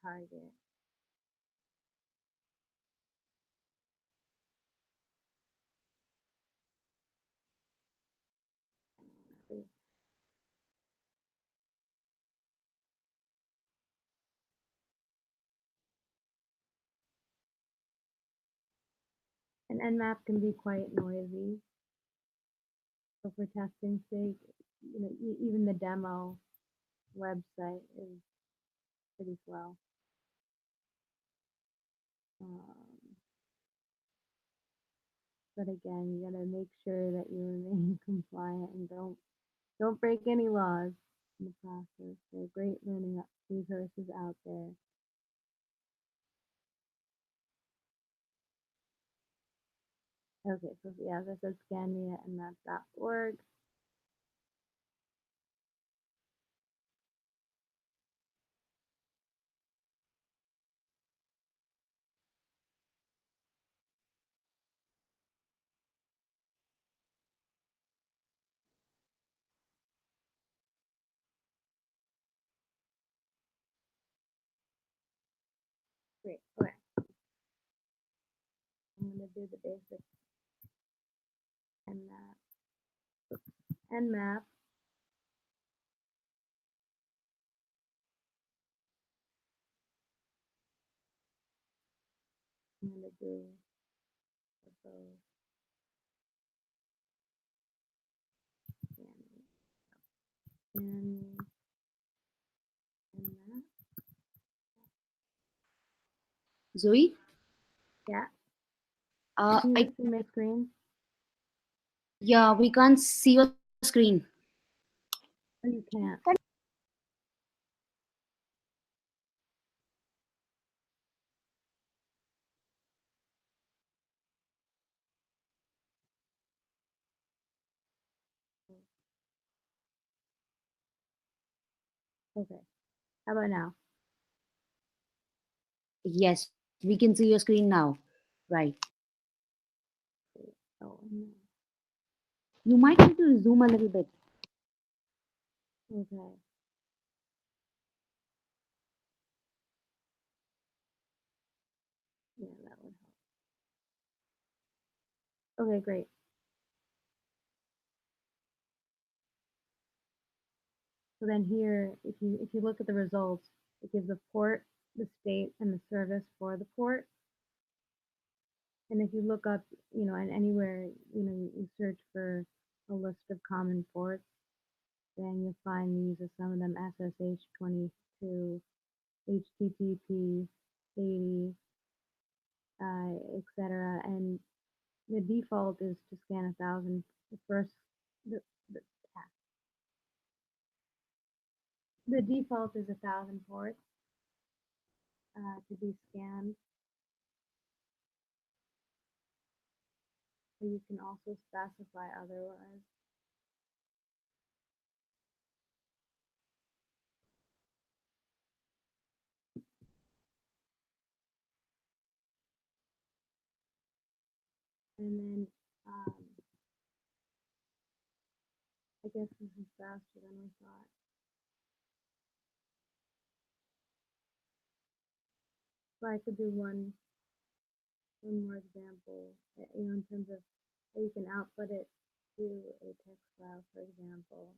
a target. And Nmap can be quite noisy. So for testing sake, even the demo website is pretty slow. But again, you gotta make sure that you remain compliant and don't break any laws in the process. There are great learning resources out there. Okay, so yeah, as I said, scanmeatandmap.org. Great. Okay. I'm gonna do the basic and map. I'm gonna do those and map. Zoe? Yeah. Uh, Can I you see my screen? yeah, we can't see your screen. Oh, you can't. Okay. How about now? Yes, we can see your screen now. Right. Oh no. You might need to zoom a little bit. Okay. Yeah, that would help. Okay, great. So then here, if you look at the results, it gives the port, the state, and the service for the port. And if you look up, and anywhere, you search for a list of common ports, then you'll find these as some of them: SSH 22, HTTP 80, etc. And the default is to scan 1,000. The, the, the default is 1,000 ports to be scanned. So you can also specify otherwise. And then I guess this is faster than we thought. So I could do one more example, in terms of how you can output it to a text file, for example.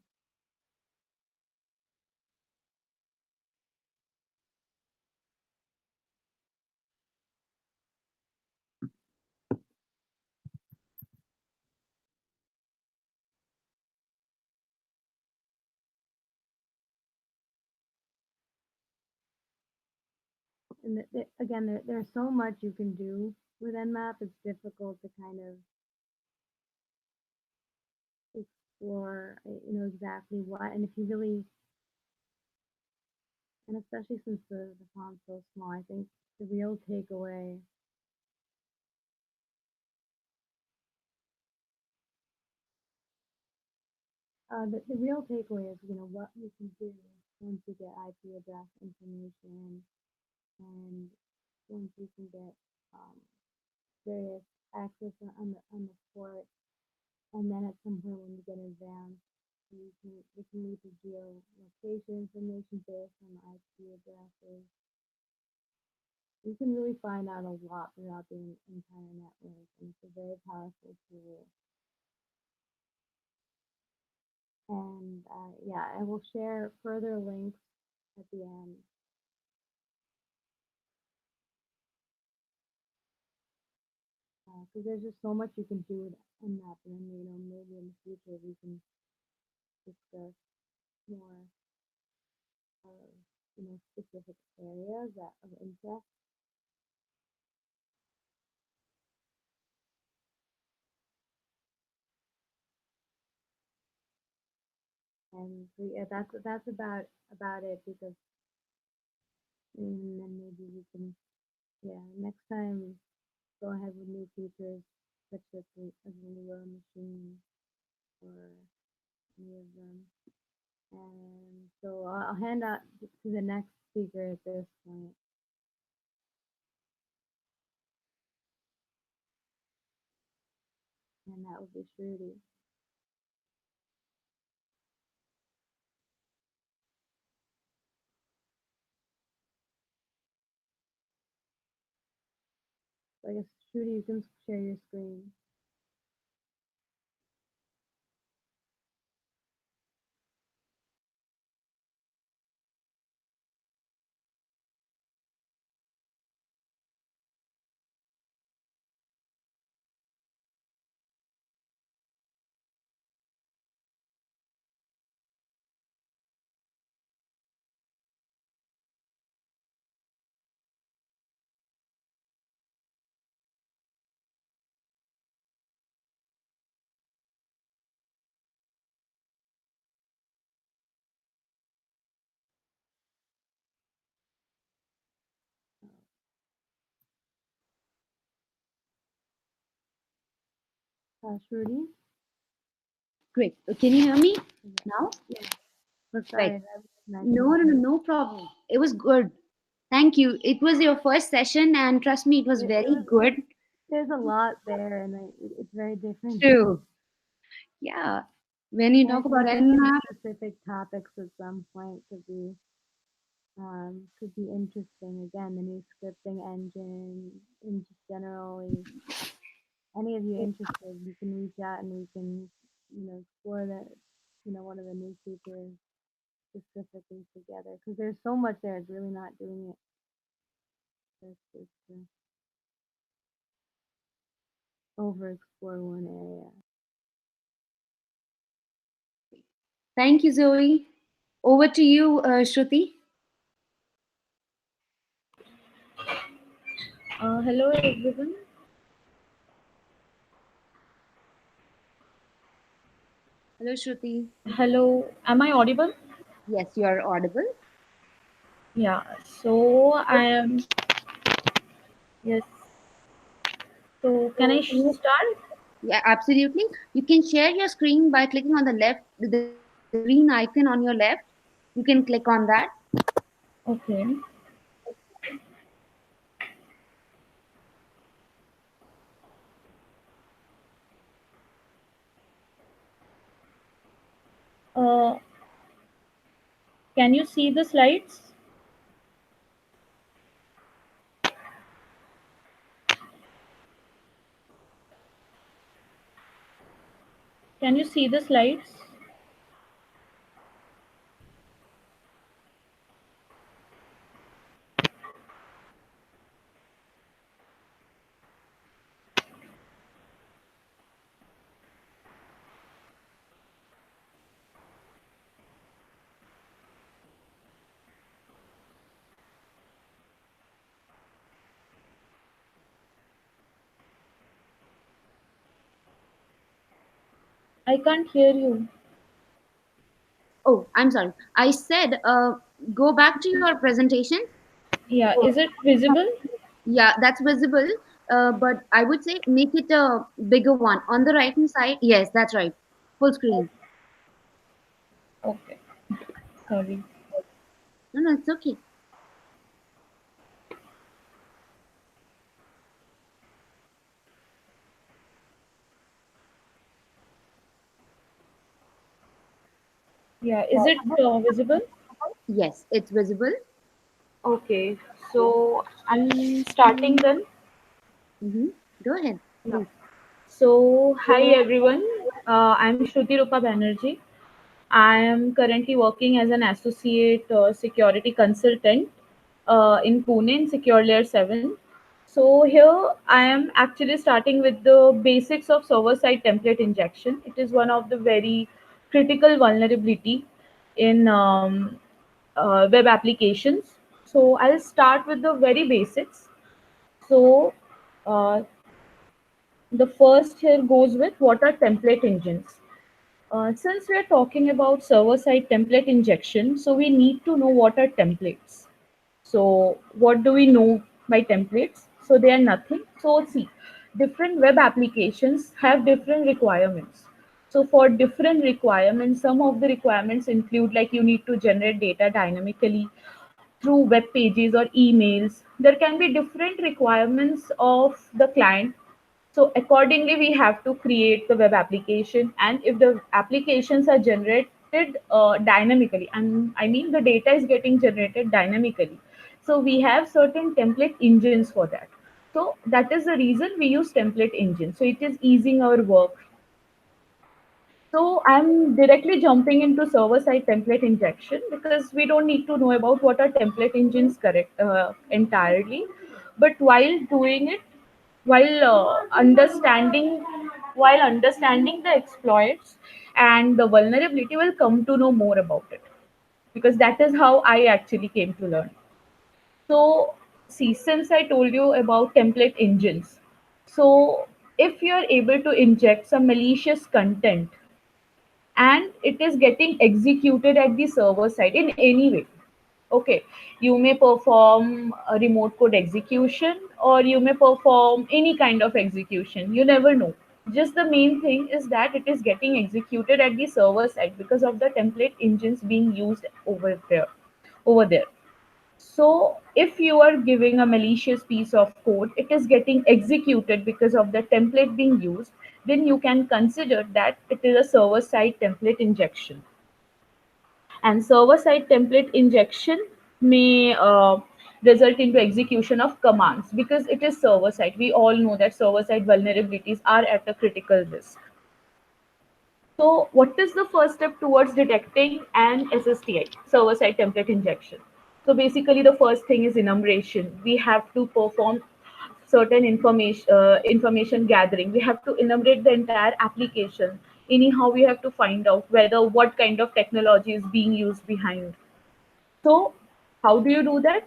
And again, there's so much you can do with Nmap. It's difficult to kind of explore, exactly what. And if you really, and especially since the font's so small, I think the real takeaway the real takeaway is, what you can do once you get IP address information, and once you can get various access on the port, and then at some point when you get advanced, you can lead to geolocation information based on the IP addresses. You can really find out a lot throughout the entire network, and it's a very powerful tool. And yeah, I will share further links at the end. because there's just so much you can do in that, and maybe in the future we can discuss more of specific areas that of interest. And so, yeah, that's about it because and then maybe we can next time go ahead with new features such as the neural machine or any of them. And so I'll hand out to the next speaker at this point. And that would be Shruti. So I guess Shruti, you can share your screen. Shruti? Great. Can you hear me now? Yeah. Right. Nice. No problem. It was good. Thank you. It was your first session, and trust me, it was very good. There's a lot there, and it's very different. True. Yeah. When you talk about Nmap, specific topics at some point could be interesting. Again, the new scripting engine, in just generally, any of you interested, you can reach out and we can, explore that, one of the new features specifically together. Because there's so much there, it's really not doing it justice to overexplore one area. thank you, Zoe. Over to you, Shruti. Hello everyone. Hello, Shruti. Hello, am I audible? Yes, you are audible. Yeah, so I am. Yes. So can I start? Yeah, absolutely. You can share your screen by clicking on the left, the green icon on your left. You can click on that. Okay. Uh, can you see the slides? Can you see the slides? I can't hear you. Oh, I'm sorry. I said go back to your presentation. Yeah, is it visible? Yeah, that's visible. But I would say make it a bigger one on the right hand side. Yes, that's right. Full screen. Okay. Sorry. No, it's okay. Yeah, is it visible? Yes, it's visible. Okay. So I'm starting then. Mm-hmm. Go ahead. Yeah. So, hi everyone. I'm Shruti Rupa Banerjee. I am currently working as an associate security consultant in Pune in Secure Layer 7. So here I am actually starting with the basics of server-side template injection. It is one of the very critical vulnerability in web applications. So I'll start with the very basics. So uh, the first here goes with what are template engines. Since we are talking about server-side template injection, so we need to know what are templates. So what do we know by templates? So they are nothing. So see, different web applications have different requirements. So for different requirements, some of the requirements include like you need to generate data dynamically through web pages or emails. There can be different requirements of the client. So accordingly, we have to create the web application, and if the applications are generated dynamically, and I mean the data is getting generated dynamically, so we have certain template engines for that. So that is the reason we use template engine. So it is easing our work. So I'm directly jumping into server-side template injection because we don't need to know about what are template engines correct entirely. But while understanding the exploits and the vulnerability, will come to know more about it, because that is how I actually came to learn. So see, since I told you about template engines, so if you are able to inject some malicious content and it is getting executed at the server side in any way, okay, you may perform a remote code execution or you may perform any kind of execution, you never know. Just the main thing is that it is getting executed at the server side because of the template engines being used over there. So if you are giving a malicious piece of code, it is getting executed because of the template being used, then you can consider that it is a server side template injection. And server side template injection may result into execution of commands because it is server side. We all know that server side vulnerabilities are at a critical risk. So what is the first step towards detecting an SSTI, server side template injection? So basically the first thing is enumeration. We have to perform certain information gathering. We have to enumerate the entire application. Anyhow, we have to find out whether what kind of technology is being used behind. So how do you do that?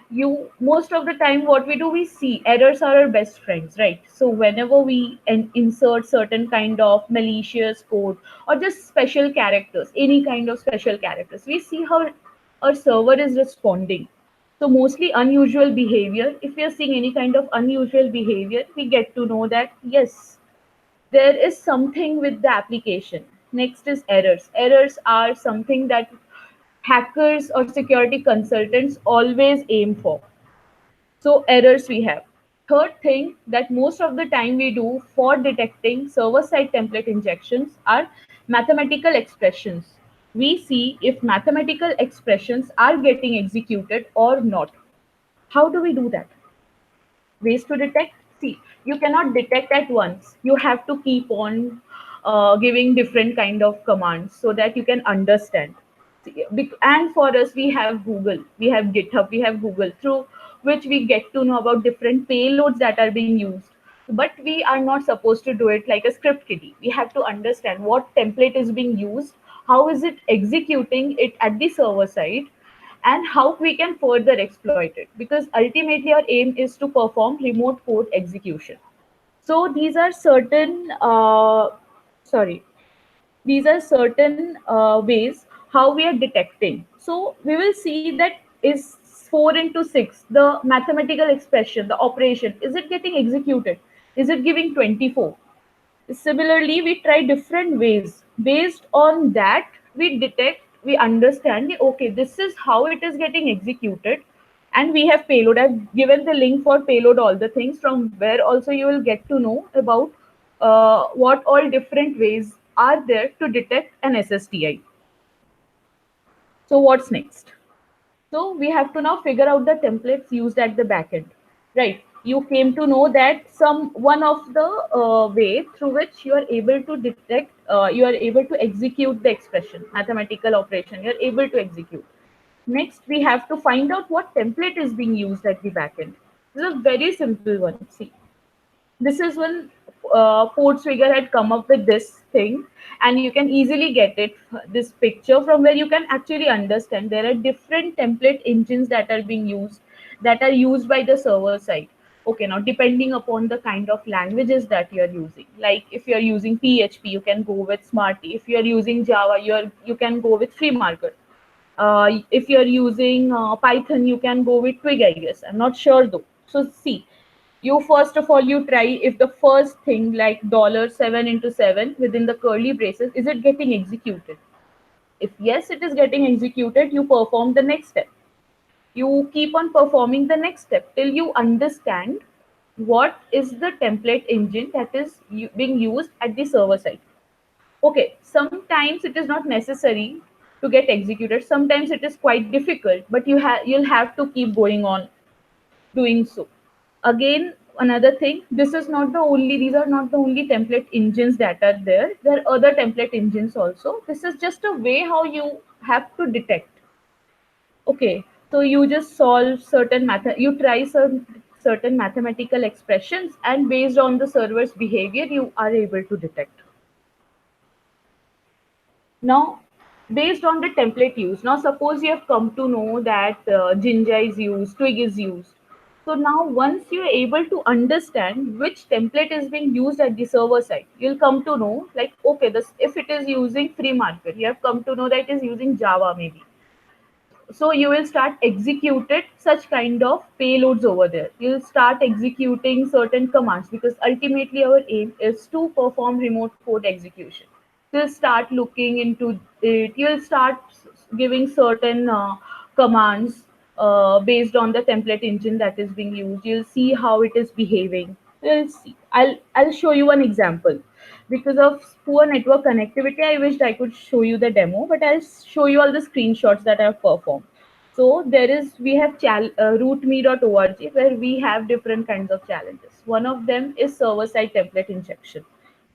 You most of the time what we do, we see errors are our best friends, right? So whenever we insert certain kind of malicious code or just special characters, any kind of special characters, we see how our server is responding. So mostly unusual behavior. If we are seeing any kind of unusual behavior, we get to know that yes, there is something with the application. Next is errors. Errors are something that hackers or security consultants always aim for. So errors we have. Third thing that most of the time we do for detecting server-side template injections are mathematical expressions. We see if mathematical expressions are getting executed or not. How do we do that? Ways to detect? See, you cannot detect at once. You have to keep on giving different kind of commands so that you can understand. And for us, we have Google, we have GitHub, we have Google, through which we get to know about different payloads that are being used. But we are not supposed to do it like a script kiddie. We have to understand what template is being used, how is it executing it at the server side, and how we can further exploit it, because ultimately our aim is to perform remote code execution. So sorry these are certain ways how we are detecting. So we will see that is 4 into 6, the mathematical expression, the operation, is it getting executed, is it giving 24? Similarly, we try different ways. Based on that, we detect, we understand, okay, this is how it is getting executed. And we have payload. I've given the link for payload, all the things, from where also you will get to know about what all different ways are there to detect an SSTI. So what's next? So we have to now figure out the templates used at the backend, right? You came to know that some one of the way through which you are able to detect, you are able to execute the expression, mathematical operation. You are able to execute. Next, we have to find out what template is being used at the backend. This is a very simple one. See, this is when Portswigger had come up with this thing, and you can easily get it, this picture, from where you can actually understand there are different template engines that are used by the server side. Okay, now depending upon the kind of languages that you're using, like if you're using PHP, you can go with Smarty. If you're using Java, you can go with FreeMarker. If you're using Python, you can go with Twig, I guess. I'm not sure though. So see, you first of all, you try if the first thing like $7 into 7 within the curly braces, is it getting executed? If yes, it is getting executed, you perform the next step. You keep on performing the next step till you understand what is the template engine that is being used at the server side. Okay, sometimes it is not necessary to get executed. Sometimes it is quite difficult, but you'll have to keep going on doing so. Again, another thing, these are not the only template engines that are there. There are other template engines also. This is just a way how you have to detect. Okay, so you just solve you try certain mathematical expressions, and based on the server's behavior, you are able to detect. Now, based on the template used, now suppose you have come to know that Jinja is used, Twig is used. So now once you're able to understand which template is being used at the server side, you'll come to know like, okay, this if it is using FreeMarker, you have come to know that it is using Java maybe. So you will start executed such kind of payloads over there. You'll start executing certain commands, because ultimately our aim is to perform remote code execution. You'll start looking into it. You'll start giving certain commands based on the template engine that is being used. You'll see how it is behaving. You'll see. I'll show you one example. Because of poor network connectivity, I wished I could show you the demo, but I'll show you all the screenshots that I've performed. So we have rootme.org, where we have different kinds of challenges. One of them is server-side template injection.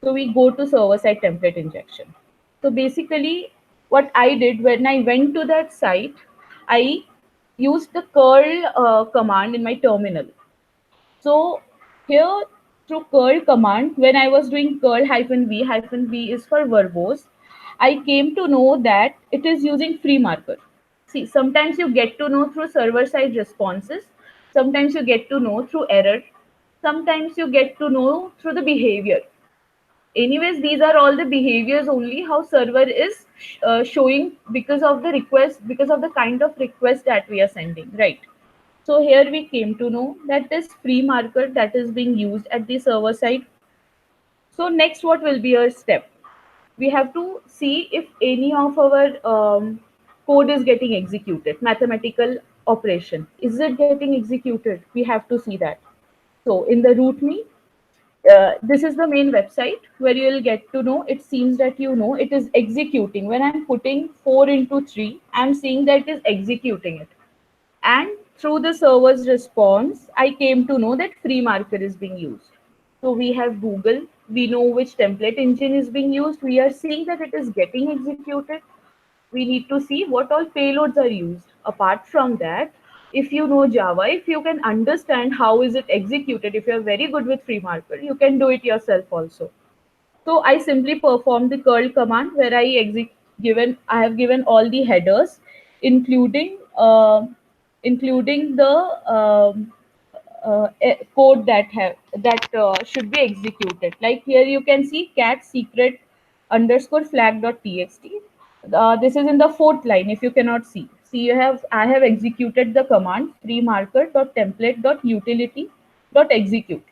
So we go to server-side template injection. So basically, what I did when I went to that site, I used the curl command in my terminal. So here, through curl command, when I was doing curl -v is for verbose, I came to know that it is using FreeMarker. See, sometimes you get to know through server side responses, sometimes you get to know through error, sometimes you get to know through the behavior. Anyways, these are all the behaviors only how server is showing because of the request, because of the kind of request that we are sending, right? So here we came to know that this FreeMarker that is being used at the server side. So next, what will be our step? We have to see if any of our code is getting executed, mathematical operation. Is it getting executed? We have to see that. So in the ROOTME, this is the main website where you will get to know. It seems that it is executing. When I'm putting 4 into 3, I'm seeing that it is executing it. And through the server's response, I came to know that FreeMarker is being used. So we have Google. We know which template engine is being used. We are seeing that it is getting executed. We need to see what all payloads are used. Apart from that, if you know Java, if you can understand how is it executed, if you're very good with FreeMarker, you can do it yourself also. So I simply perform the curl command where I have given all the headers, including including the code that should be executed. Like here you can see cat secret underscore flag.txt. This is in the fourth line. If you cannot see, I have executed the command freemarker.template.utility.execute.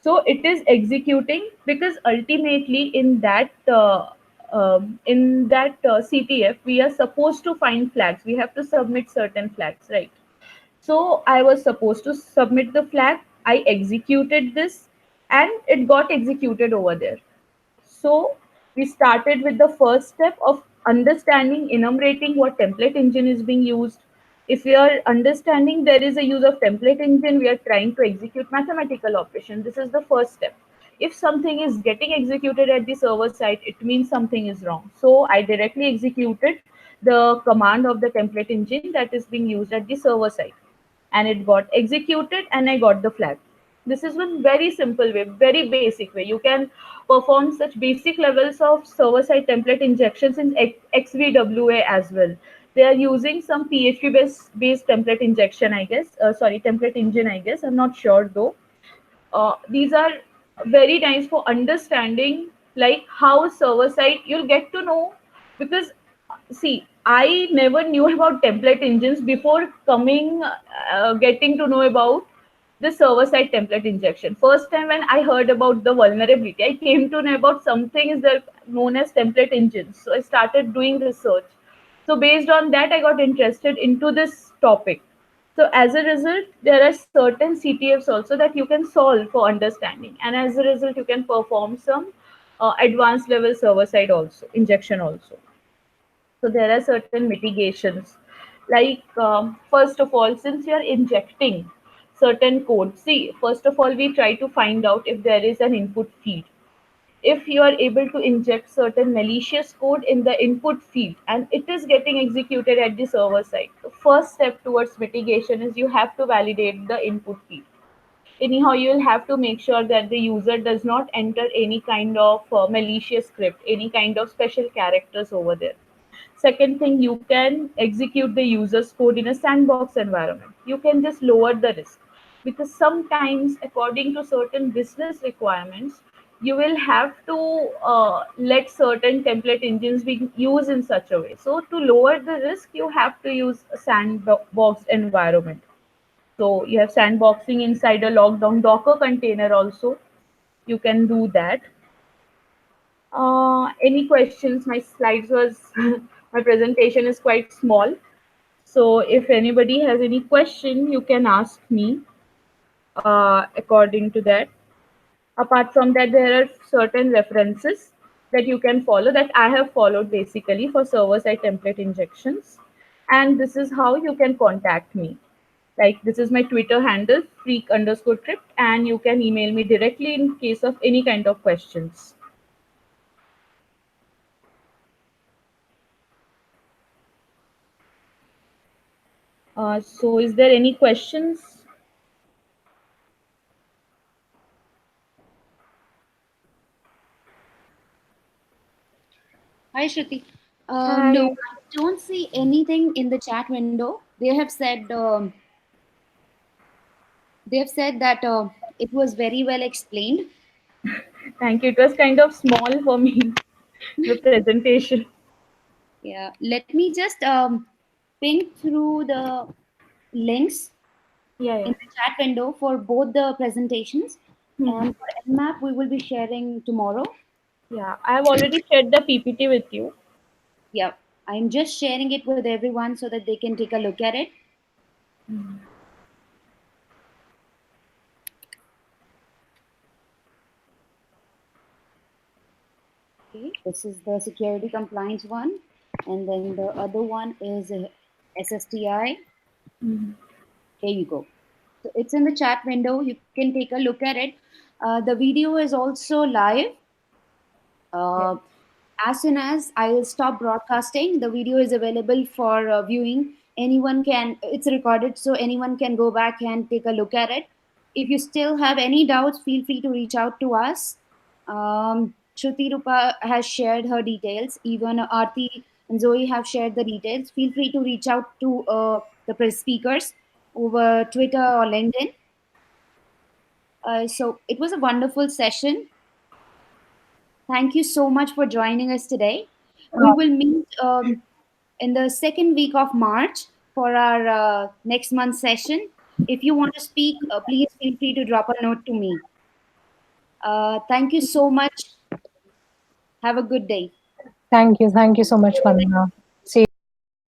So it is executing because ultimately in that CTF we are supposed to find flags. We have to submit certain flags, right? So I was supposed to submit the flag. I executed this, and it got executed over there. So we started with the first step of understanding, enumerating what template engine is being used. If we are understanding there is a use of template engine, we are trying to execute mathematical operation. This is the first step. If something is getting executed at the server side, it means something is wrong. So I directly executed the command of the template engine that is being used at the server side. and it got executed and I got the flag. This is one very simple way, very basic way. You can perform such basic levels of server-side template injections in XVWA as well. They are using some PHP based template injection, I guess. Sorry, template engine, I guess. I'm not sure though. These are very nice for understanding like how server side you'll get to know, because see, I never knew about template engines before coming getting to know about the server side template injection. First time when I heard about the vulnerability, I came to know about something is there known as template engines, so I started doing research. So based on that I got interested into this topic. So as a result, there are certain CTFs also that you can solve for understanding, and as a result, you can perform some advanced level server side also injection also. So there are certain mitigations, like first of all, since you are injecting certain code, see, first of all, we try to find out if there is an input field. If you are able to inject certain malicious code in the input field and it is getting executed at the server side, the first step towards mitigation is you have to validate the input field. Anyhow, you will have to make sure that the user does not enter any kind of malicious script, any kind of special characters over there. Second thing, you can execute the user's code in a sandbox environment. You can just lower the risk, because sometimes, according to certain business requirements, you will have to let certain template engines be used in such a way. So, to lower the risk, you have to use a sandbox environment. So, you have sandboxing inside a lockdown Docker container also. You can do that. Any questions? My slides was my presentation is quite small. So if anybody has any question, you can ask me according to that. Apart from that, there are certain references that you can follow that I have followed basically for server-side template injections. And this is how you can contact me. Like this is my Twitter handle, freak_trip, and you can email me directly in case of any kind of questions. So is there any questions? Hi, Shruti. Hi. No, I don't see anything in the chat window. They have said that it was very well explained. Thank you. It was kind of small for me, the presentation. Yeah, let me just ping through the links Yeah, in yeah. the chat window for both the presentations. Hmm. And for Nmap, we will be sharing tomorrow. Yeah, I have already shared the PPT with you. Yeah, I'm just sharing it with everyone so that they can take a look at it. Okay, this is the security compliance one, and then the other one is SSTI. Mhm. Here you go. So it's in the chat window. You can take a look at it. The video is also live. Yeah. Uh, as soon as I will stop broadcasting, the video is available for viewing. Anyone can, it's recorded, so anyone can go back and take a look at it. If you still have any doubts, feel free to reach out to us. Shruti Rupa has shared her details. Even Aarti and Zoe have shared the details. Feel free to reach out to the press speakers over Twitter or LinkedIn. So it was a wonderful session. Thank you so much for joining us today. We will meet in the second week of March for our next month session. If you want to speak, please feel free to drop a note to me. Thank you so much. Have a good day. Thank you. Thank you so much, Vandana. See you.